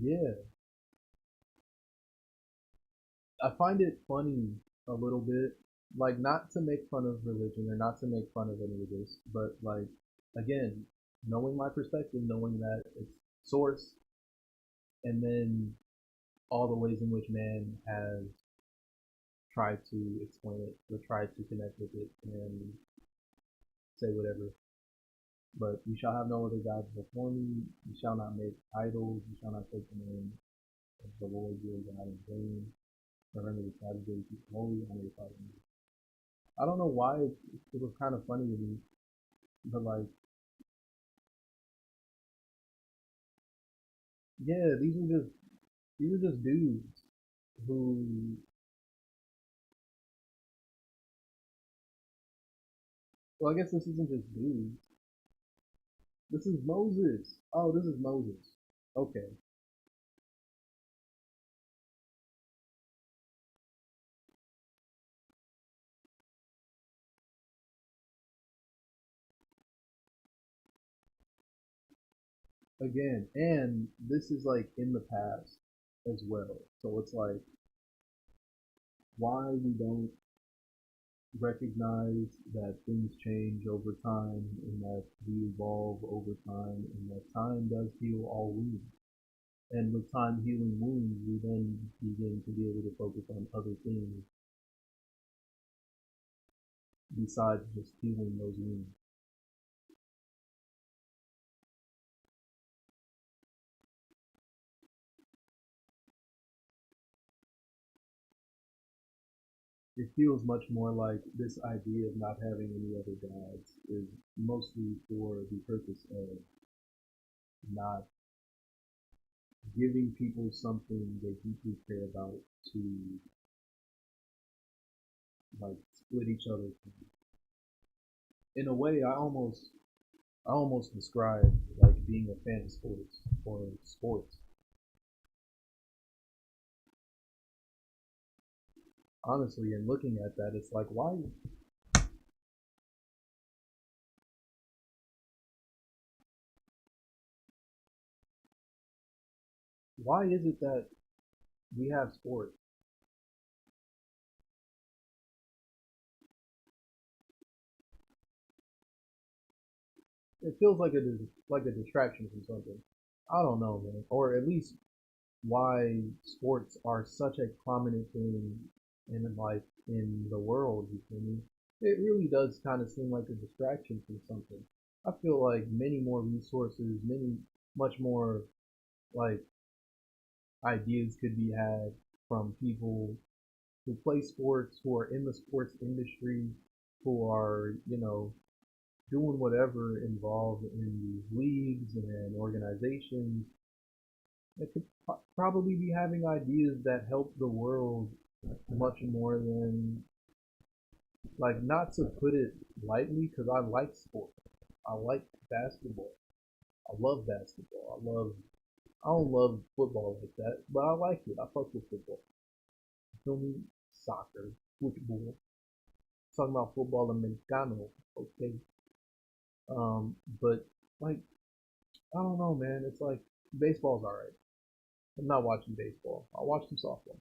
Yeah, I find it funny a little bit, like not to make fun of religion or not to make fun of any of this, but like again, knowing my perspective, knowing that it's source, and then all the ways in which man has tried to explain it or tried to connect with it and say whatever. But you shall have no other gods before me. You shall not make idols. You shall not take the name of the Lord your God in vain. Remember the Sabbath day to keep holy. Honor your father and mother. I don't know why it was kind of funny to me, but like, yeah, these are just dudes who, well, I guess this isn't just dudes. This is Moses. Oh, this is Moses. Okay. Again, and this is like in the past as well. So it's like why we don't recognize that things change over time and that we evolve over time and that time does heal all wounds. And with time healing wounds, we then begin to be able to focus on other things besides just healing those wounds. It feels much more like this idea of not having any other gods is mostly for the purpose of not giving people something they deeply care about to like split each other from. In a way, I almost describe like being a fan of sports or sports. Honestly, and looking at that, it's like why is it that we have sports? It feels like a distraction from something. I don't know, man. Or at least why sports are such a prominent thing in like in the world, you feel me? It really does kind of seem like a distraction from something. I feel like many more resources, much more like ideas could be had from people who play sports, who are in the sports industry, who are, doing whatever involved in these leagues and organizations that could probably be having ideas that help the world much more than, like, not to put it lightly, because I like sport. I like basketball. I love basketball. I don't love football like that, but I like it. I fuck with football. You feel me? Soccer, football. Talking about football americano, okay? But like, I don't know, man. It's like baseball's alright. I'm not watching baseball. I'll watch some softball.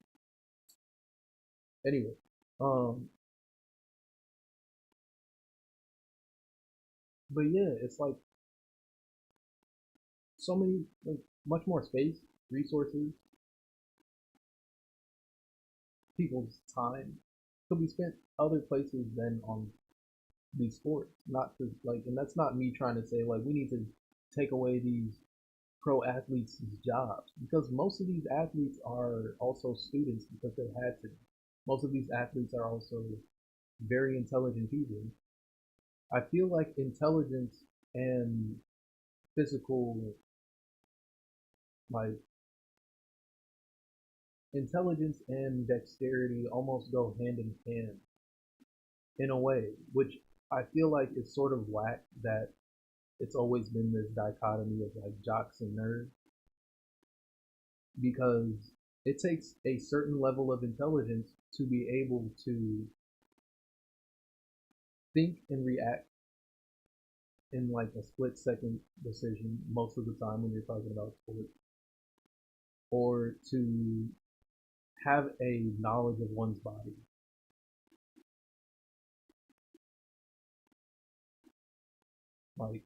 Anyway, um, but yeah, it's like so many, like much more space, resources, people's time could be spent other places than on these sports. Not to like, and that's not me trying to say like we need to take away these pro athletes' jobs because most of these athletes are also students because they had to. Most of these athletes are also very intelligent people. I feel like intelligence and physical, like intelligence and dexterity almost go hand in hand in a way, which I feel like is sort of whack that it's always been this dichotomy of like jocks and nerds because it takes a certain level of intelligence to be able to think and react in like a split second decision most of the time when you're talking about sports or to have a knowledge of one's body, like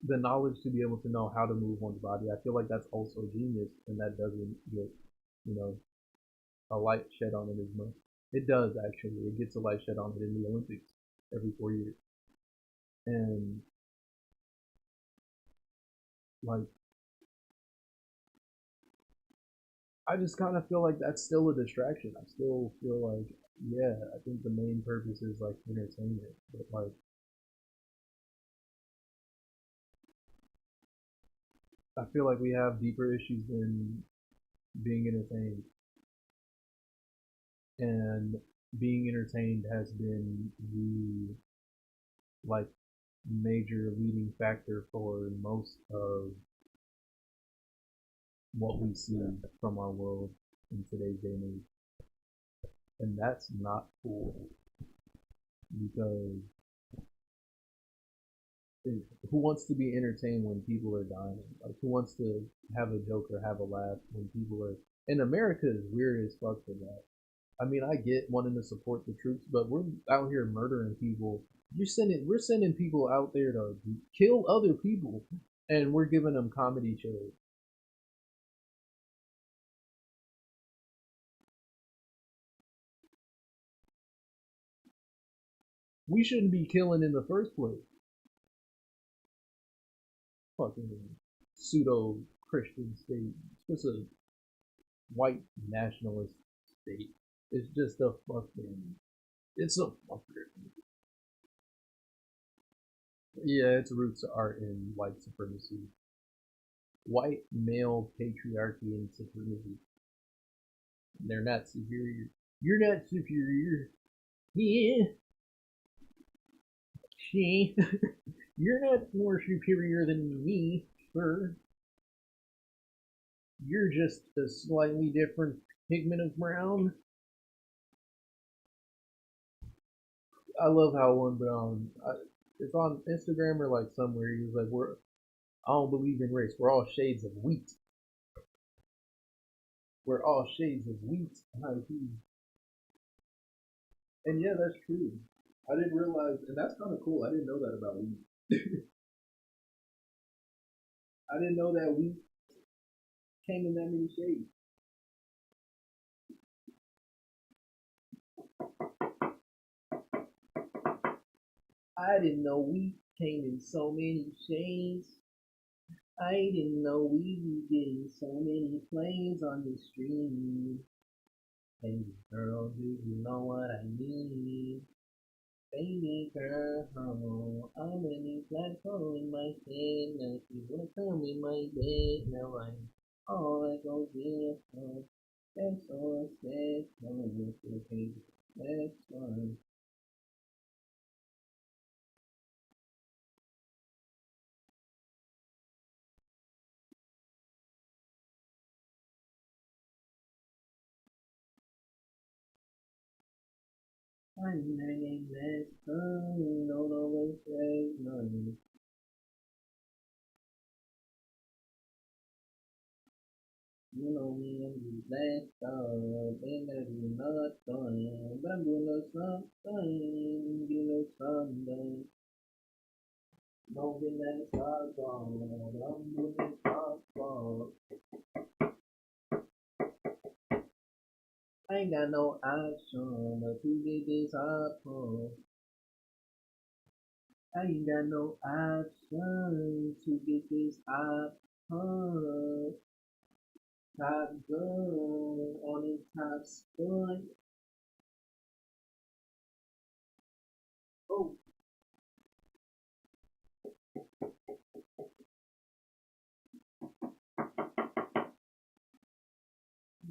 the knowledge to be able to know how to move one's body. I feel like that's also genius, and that doesn't get, you know, a light shed on it as much. It does actually. It gets a light shed on it in the Olympics every 4 years, and like I just kind of feel like that's still a distraction. I still feel like Yeah, I think the main purpose is like entertainment, but like I feel like we have deeper issues than being entertained, and being entertained has been the like major leading factor for most of what we see from our world in today's day and age, and that's not cool because who wants to be entertained when people are dying? Like, who wants to have a joke or have a laugh when people are? And America is weird as fuck for that. I mean, I get wanting to support the troops, but we're out here murdering people. We're sending people out there to kill other people, and we're giving them comedy shows. We shouldn't be killing in the first place. Fucking pseudo Christian state. It's just a white nationalist state. It's just a fucking. It's a fucker. Yeah, its roots are in white supremacy, white male patriarchy and supremacy. They're not superior. You're not superior. Yeah, she. You're not more superior than me, sir. You're just a slightly different pigment of brown. I love how one brown. It's on Instagram or like somewhere. He was like, "We're I don't believe in race. We're all shades of wheat. We're all shades of wheat." And yeah, that's true. I didn't realize, and that's kind of cool. I didn't know that about wheat. I didn't know that wheat came in that many shades. I didn't know wheat came in so many shades. I didn't know we be getting so many plays on the stream. Baby girl, do you know what I mean? Baby girl, I'm a new black hole in my head. Now if you wanna come in my bed, now I'm all I go get from. That's all I said, come with your baby. That's fine. I'm named that son, don't always say money. You know me, I'm the black dog, and I'm not done, but I'm doing something, you know something. Moving that star gone, I'm moving star gone. I ain't got no option but to get this hardcore. I ain't got no option to get this hardcore. Top girl on the top spot. Oh,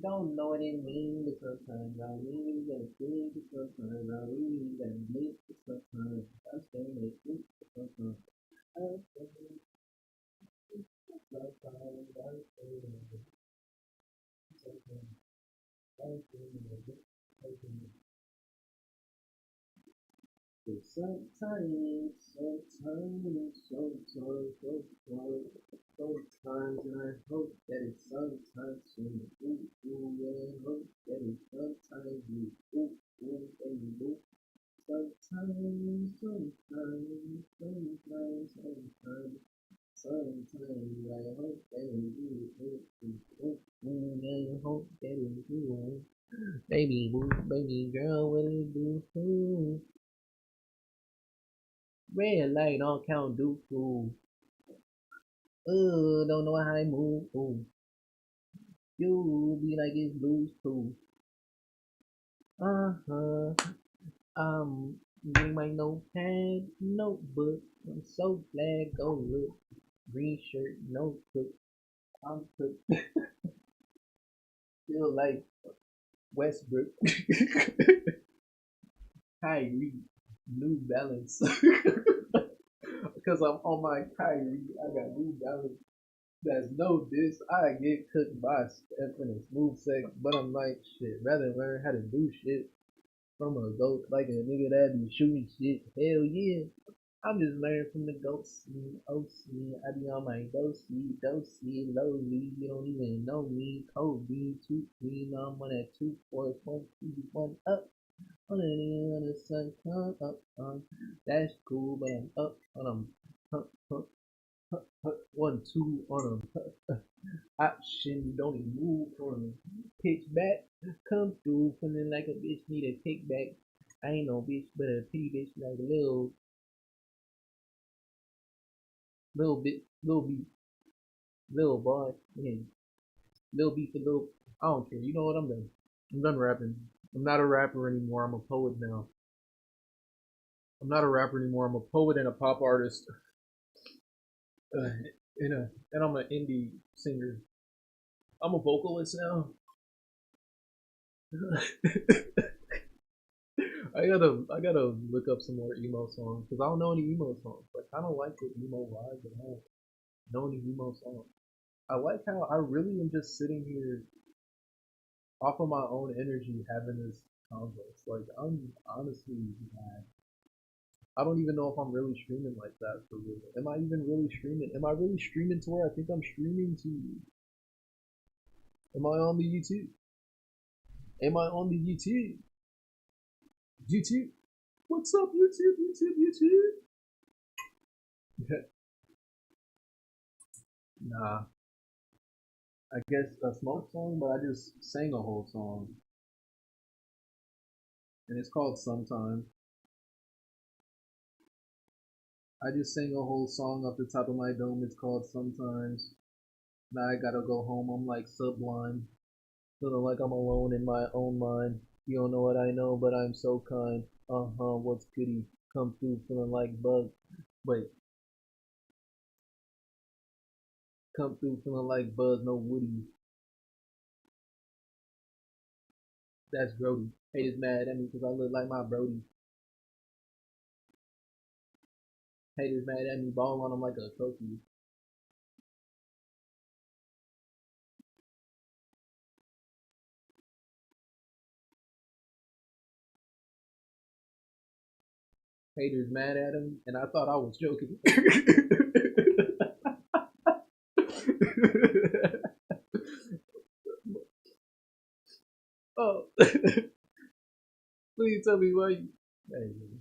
don't know what it means, but sometimes I really gotta think, but sometimes I really gotta make, but sometimes I stay make it, but sometimes I stay make it, but sometimes I stay make it, sometimes I stay make it, sometimes. But sometimes, and I hope that it's sometimes soon. Ooh, ooh, yeah, I hope that it's sometimes you. Ooh, ooh, baby, ooh. Sometimes, I hope that it's you. Ooh, ooh, ooh, yeah, I hope that it's you. Baby, boo, baby girl, what do you do? Ooh. Red light on Count Dooku. Don't know how I move. Ooh. You be like it's blues too. Uh-huh. Bring my notepad, notebook. I'm so glad. Go look. Green shirt, notebook. I'm cooked. Feel like Westbrook. Kyrie. New Balance. Because I'm on my Kyrie. I got New Balance. That's no diss. I get cooked by Stephen and smooth sex, but I'm like shit. Rather learn how to do shit from a goat like a nigga that be shooting shit. Hell yeah. I'm just learning from the ghost me, OC. I be on my ghosty, dosey, lowly. You don't even know me. Cold bean, too clean. I'm on that 2 4 1 2 1 up. On the sun come up. That's cool, but I'm up on them. Huh, huh, 1 2 on them. Option, don't even move from them. Pitch back, come through, feeling like a bitch need a kickback. I ain't no bitch, but a pity bitch like a little bit, little boy, man, little beat for little. I don't care. You know what? I'm done. I'm done rapping. I'm not a rapper anymore. I'm a poet now. I'm not a rapper anymore. I'm a poet and a pop artist, uh, and I'm an indie singer. I'm a vocalist now. I gotta look up some more emo songs because I don't know any emo songs. Like I don't like the emo vibe, but I don't know any emo songs. I like how I really am just sitting here off of my own energy having this converse. Like I'm honestly mad. I don't even know if I'm really streaming like that for real. Am I even really streaming? Am I really streaming to where I think I'm streaming to? Am I on the YouTube? Am I on the YouTube? YouTube? What's up, YouTube? YouTube? Nah, I guess a smoke song, but I just sang a whole song, and it's called Sometimes. I just sang a whole song off the top of my dome. It's called Sometimes. Now I gotta go home. I'm like sublime, feeling like I'm alone in my own mind. You don't know what I know, but I'm so kind. What's goody? Come through feeling like Bug. Wait, come through feeling like Buzz, no Woody. That's Brody. Haters mad at me because I look like my Brody. Haters mad at me, balling on them like a trophy. Haters mad at him, and I thought I was joking. Oh, please tell me why you. Hey, man.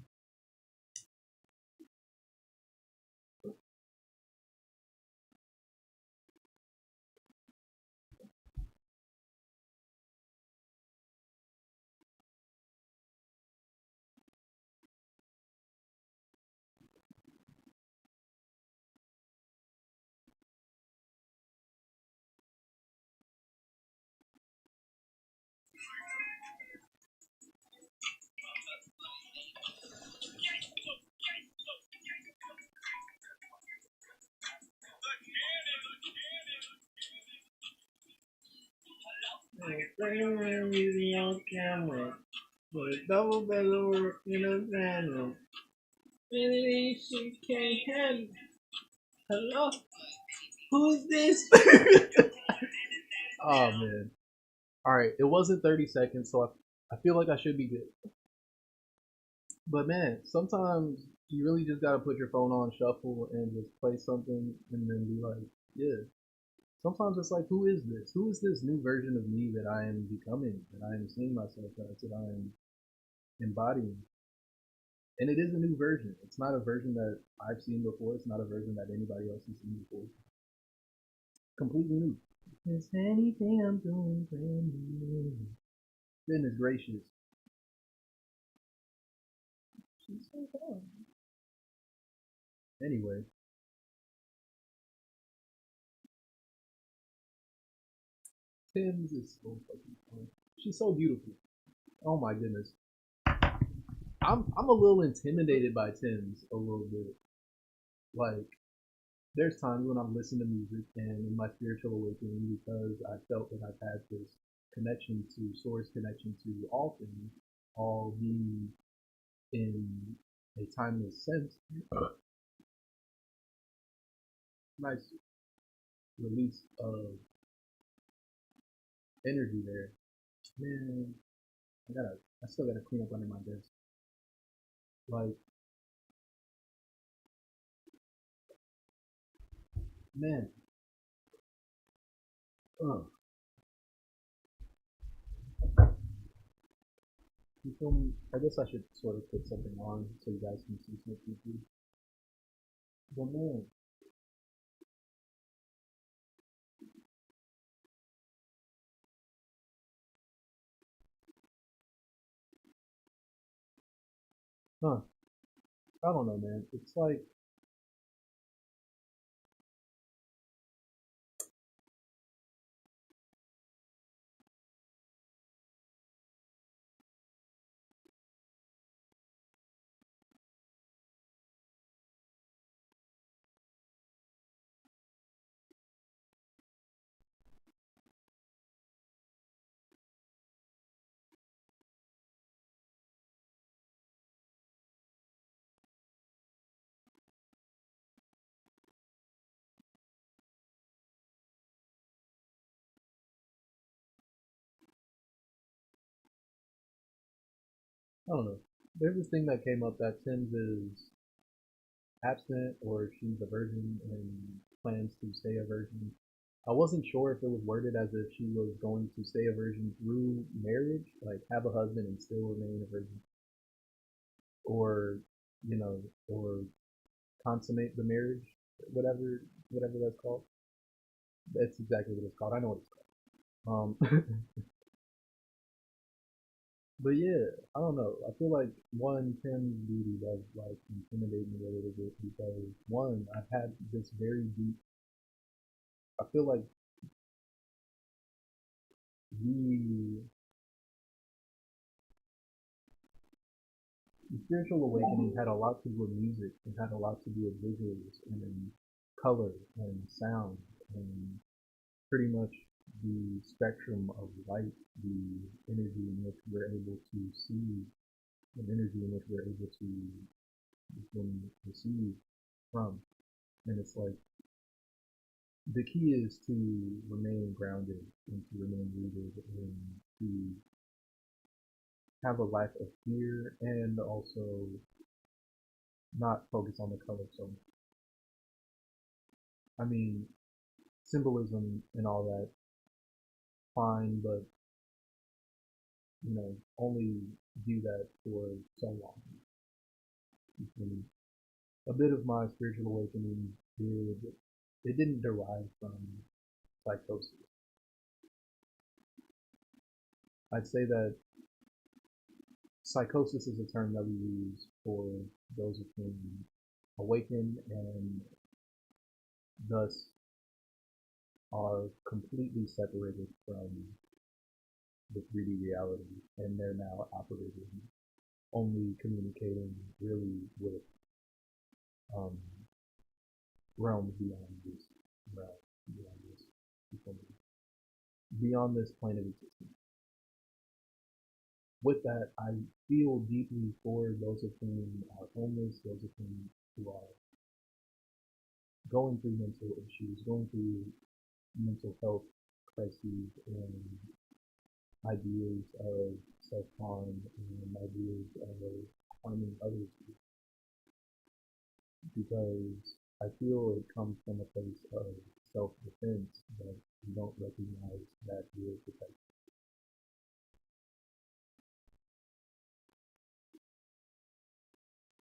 Using on camera. Put a double bezel in a manual. Really, she can't handle. Hello? Who's this? Oh, man. Alright, it wasn't 30 seconds, so I feel like I should be good. But man, sometimes you really just gotta put your phone on shuffle and just play something and then be like, yeah. Sometimes it's like, who is this? Who is this new version of me that I am becoming, that I am seeing myself as, that I am embodying? And it is a new version. It's not a version that I've seen before. It's not a version that anybody else has seen before. Completely new. Is anything I'm doing brand new? Goodness gracious. She's so fun. Anyway, Tim's is so fucking fun. She's so beautiful. Oh my goodness. I'm a little intimidated by Tim's a little bit. Like there's times when I'm listening to music and in my spiritual awakening because I felt that I've had this connection to source, connection to all things, all being in a timeless sense. Nice release of energy there. Man, I still gotta clean up under my desk. Like, man, uh, you feel me? I guess I should sort of put something on so you guys can see something. But man, huh? I don't know, man. It's like I don't know. There's this thing that came up that Tim's is abstinent or she's a virgin and plans to stay a virgin. I wasn't sure if it was worded as if she was going to stay a virgin through marriage, like have a husband and still remain a virgin, or or consummate the marriage, whatever that's called. That's exactly what it's called. I know what it's called. But yeah, I don't know. I feel like one Tim's beauty does like intimidate me a little bit because one, I've had this very deep. I feel like the the spiritual awakening had a lot to do with music. It had a lot to do with visuals and color and sound and pretty much the spectrum of light, the energy in which we're able to see, the energy in which we're able to receive from. And it's like the key is to remain grounded and to remain rooted and to have a life of fear and also not focus on the color so much. I mean, symbolism and all that, fine, but only do that for so long. And a bit of my spiritual awakening didn't derive from psychosis. I'd say that psychosis is a term that we use for those of whom awaken and thus are completely separated from the 3D reality, and they're now operating only communicating really with um, realms beyond this realm, beyond this, beyond this plane of existence. With that, I feel deeply for those of whom are homeless, those of who are going through mental issues, going through mental health crises, and ideas of self-harm and ideas of harming others, because I feel it comes from a place of self-defense that we don't recognize that real protection.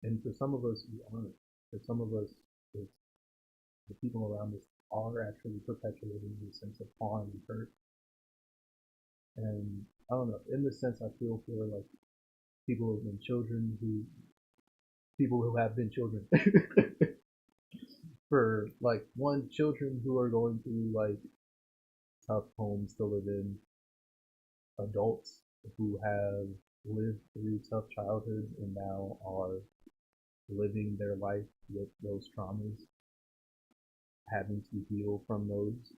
And for some of us, we aren't. For some of us, it's the people around us are actually perpetuating this sense of harm and hurt. And I don't know. In this sense, I feel for like people who've been children, people who have been children. For like one, children who are going through like tough homes to live in, adults who have lived through tough childhoods and now are living their life with those traumas, having to heal from those.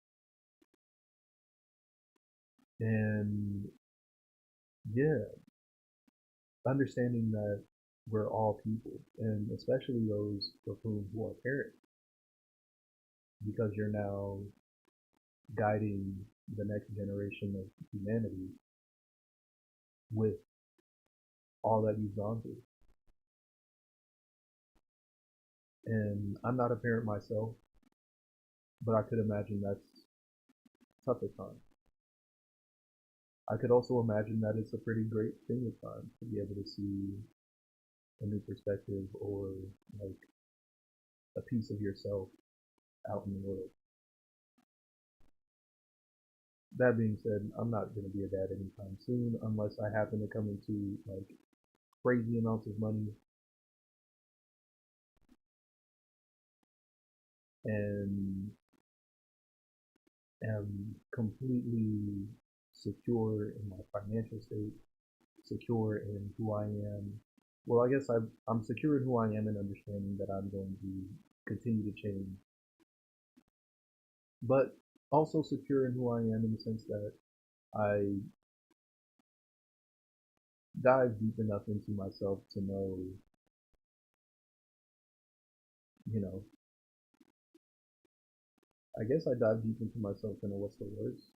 And yeah, understanding that we're all people, and especially those of whom who are parents, because you're now guiding the next generation of humanity with all that you've gone through. And I'm not a parent myself, but I could imagine that's tough at times. I could also imagine that it's a pretty great thing at times to be able to see a new perspective or like a piece of yourself out in the world. That being said, I'm not going to be a dad anytime soon unless I happen to come into like crazy amounts of money and am completely secure in my financial state, secure in who I am. Well, I guess I'm secure in who I am and understanding that I'm going to continue to change, but also secure in who I am in the sense that I dive deep enough into myself to know, you know, I guess I dive deep into myself to know what's the worst.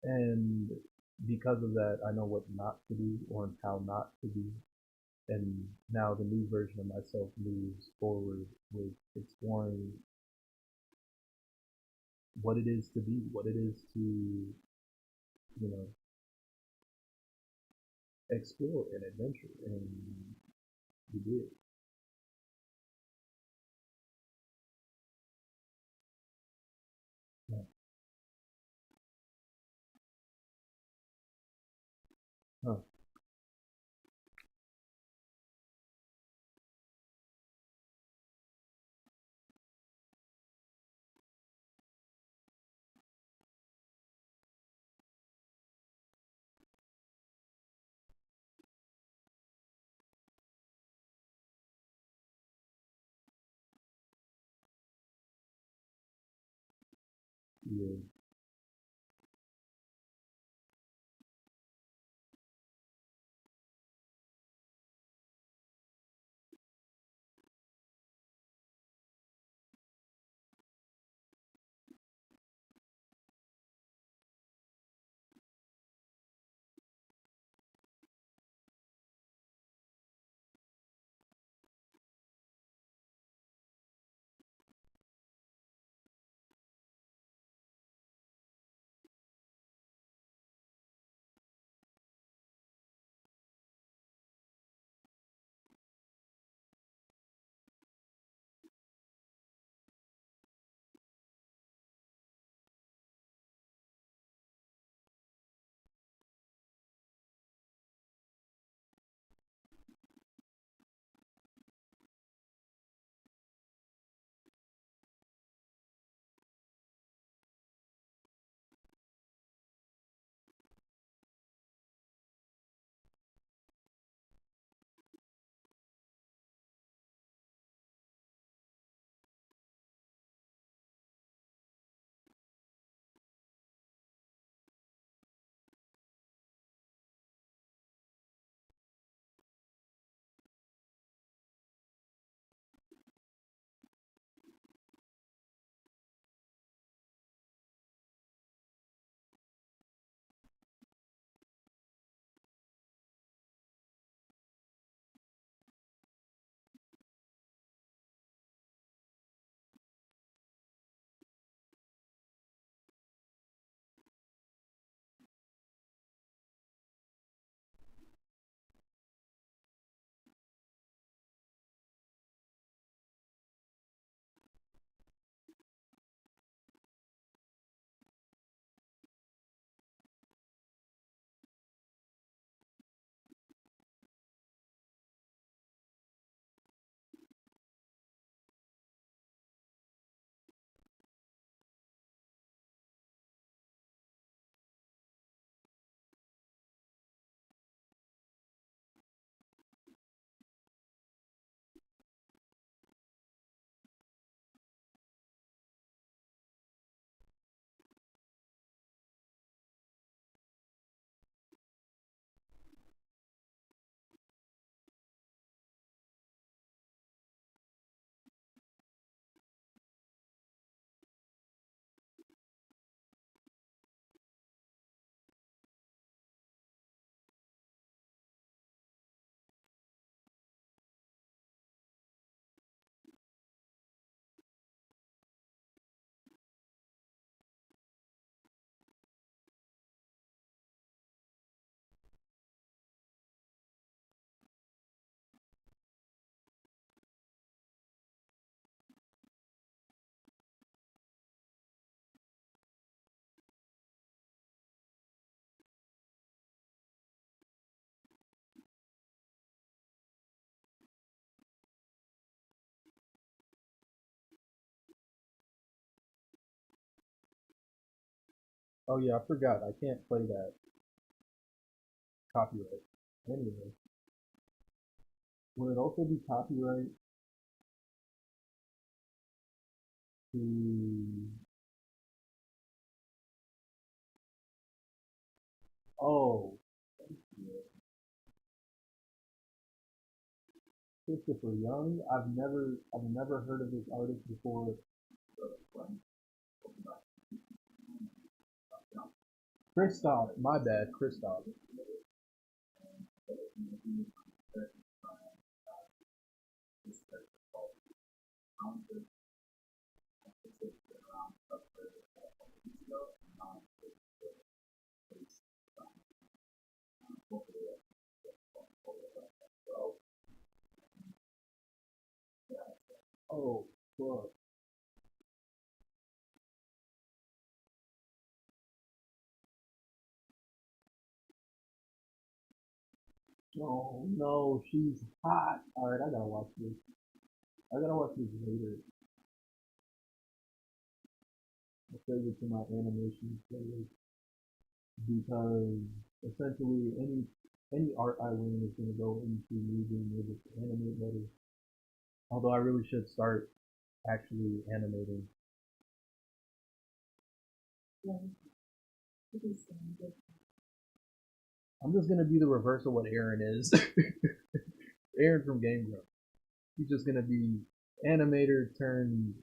And because of that, I know what not to do or how not to do. And now the new version of myself moves forward with exploring what it is to be, what it is to, you know, explore and adventure. And we did. Yeah. Huh. Yeah. Oh yeah, I forgot. I can't play that copyright. Anyway, would it also be copyright to? Oh, Christopher Young. I've never heard of this artist before. Christoph, my bad, Christoph. Oh, fuck. Oh no, she's hot. All right, I gotta watch this. I gotta watch this later. I'll save it to my animation playlist because essentially any art I win is gonna go into me being able to animate better. Although I really should start actually animating. I'm just gonna be the reverse of what Aaron is. Aaron from Game Grumps. He's just gonna be animator turned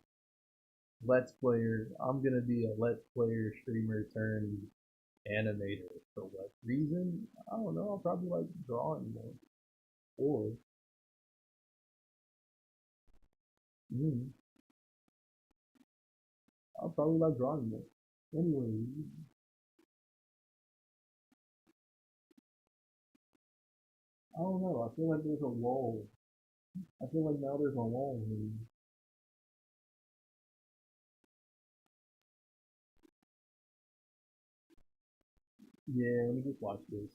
let's player. I'm gonna be a let's player streamer turned animator. For what reason? I don't know. I'll probably like drawing more. Or mm, I'll probably like drawing more. Anyway, I don't know. I feel like there's a lull. I feel like now there's a lull here. Yeah, let me just watch this.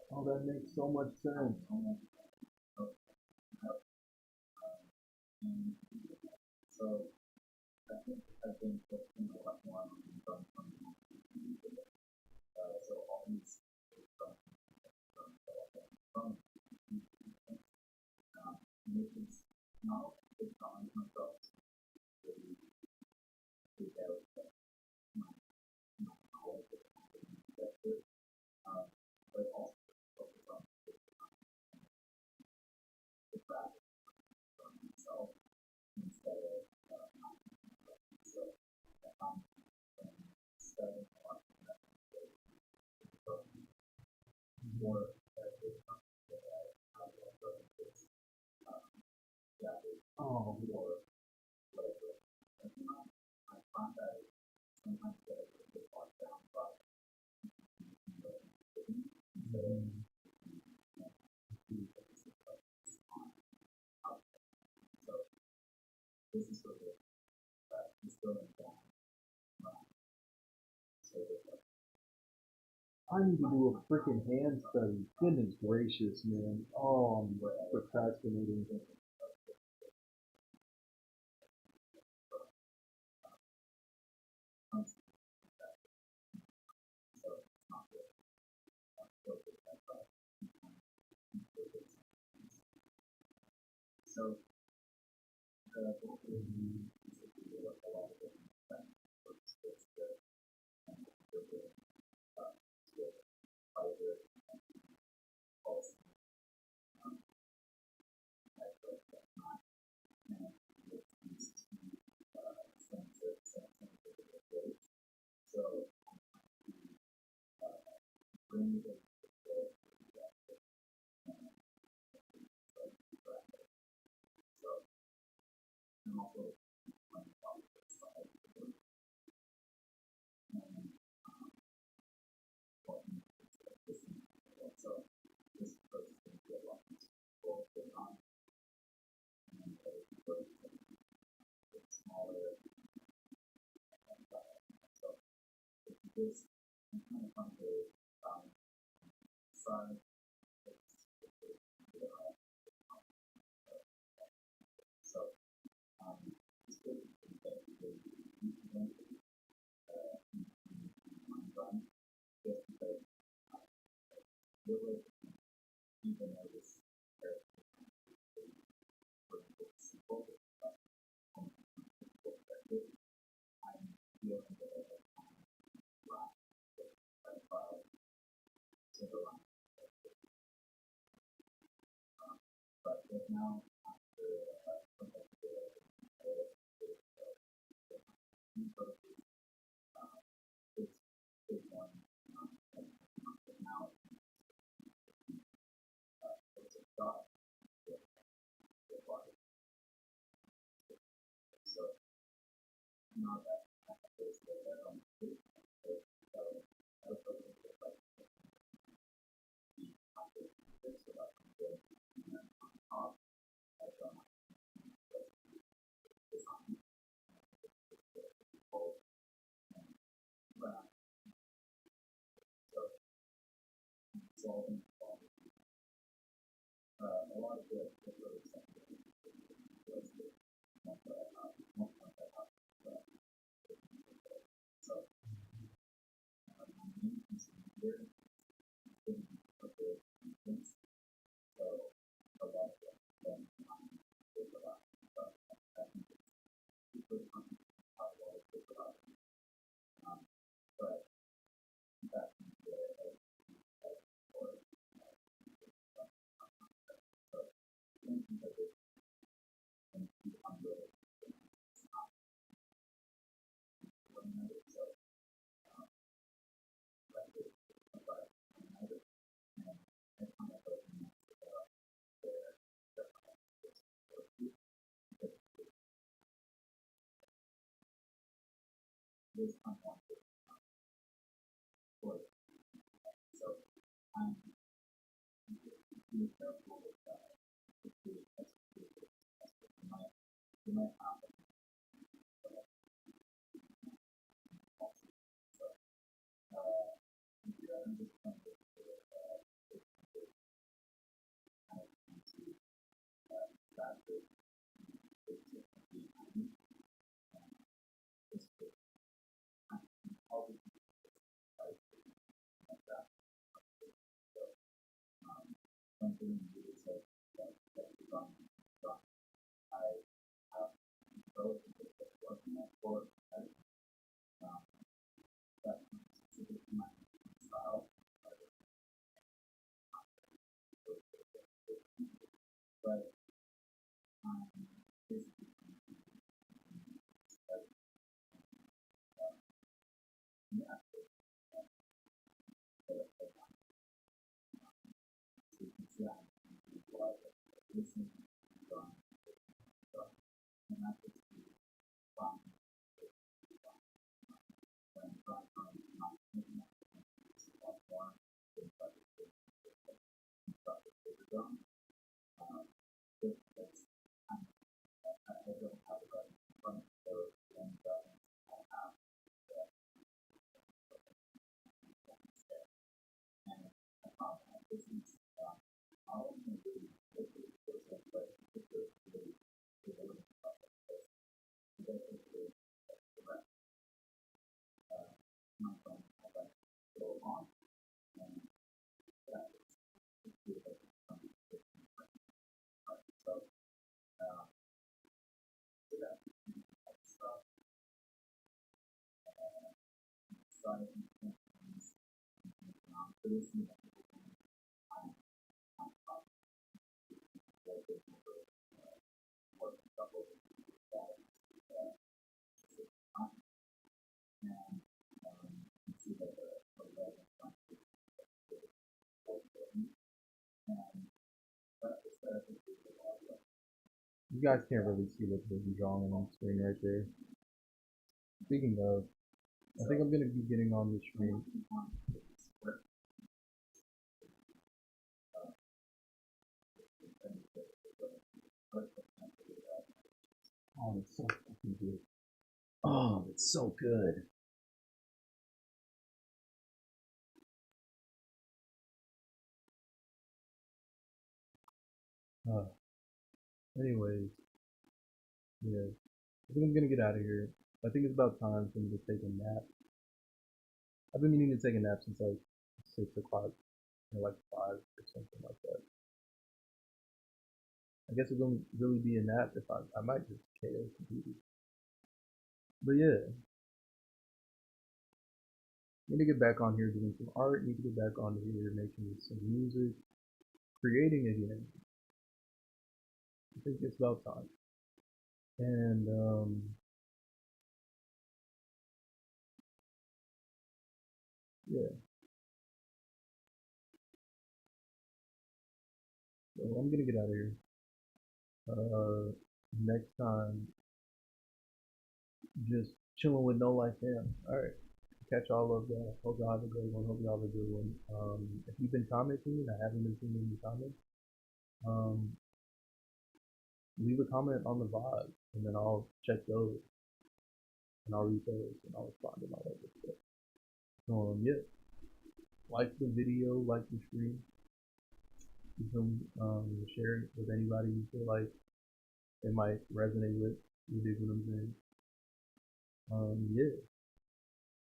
Oh, that makes so much sense. Oh, man. I need to do a freaking hand study. Goodness gracious, man. Oh, I'm procrastinating. You guys can't really see what they're drawing on screen right there. Speaking of, I think I'm gonna be getting on the stream. Oh, it's so fucking good. Oh, it's so good. Uh, anyways, yeah, I think I'm gonna get out of here. I think it's about time for me to take a nap. I've been meaning to take a nap since like 6 o'clock, like 5 or something like that. I guess it wouldn't really be a nap if I might just KO completely. But yeah, need to get back on here doing some art. Need to get back on here making some music, creating again. I think it's about time. And yeah, so I'm gonna get out of here. Next time, just chilling with No Life Fam. All right. Catch all of that. Hope y'all have a great one. Hope y'all have a good one. If you've been commenting and I haven't been seeing any comments, um, leave a comment on the vibe, and then I'll check those and I'll read those and I'll respond and all that good stuff. Yeah, like the video, like the stream, you feel me? Share it with anybody you feel like it might resonate with. You dig what I'm saying? Yeah,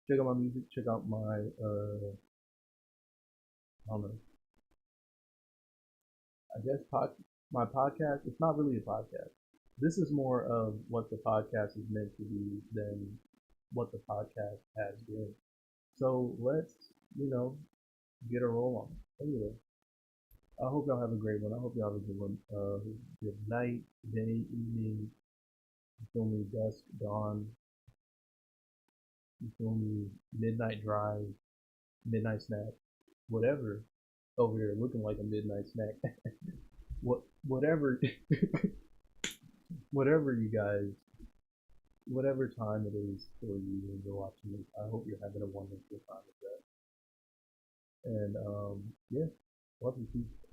check out my music. Check out my I don't know. I guess my podcast. It's not really a podcast. This is more of what the podcast is meant to be than what the podcast has been. So let's, you know, get a roll on it. Anyway, I hope y'all have a great one. I hope y'all have a good one. Good night, day, evening. You feel me? Dusk, dawn. You feel me? Midnight drive, midnight snack, whatever. Over here looking like a midnight snack. Whatever, whatever you guys, whatever time it is for you when you're watching this. I hope you're having a wonderful time with that. And yeah, love you. Peace.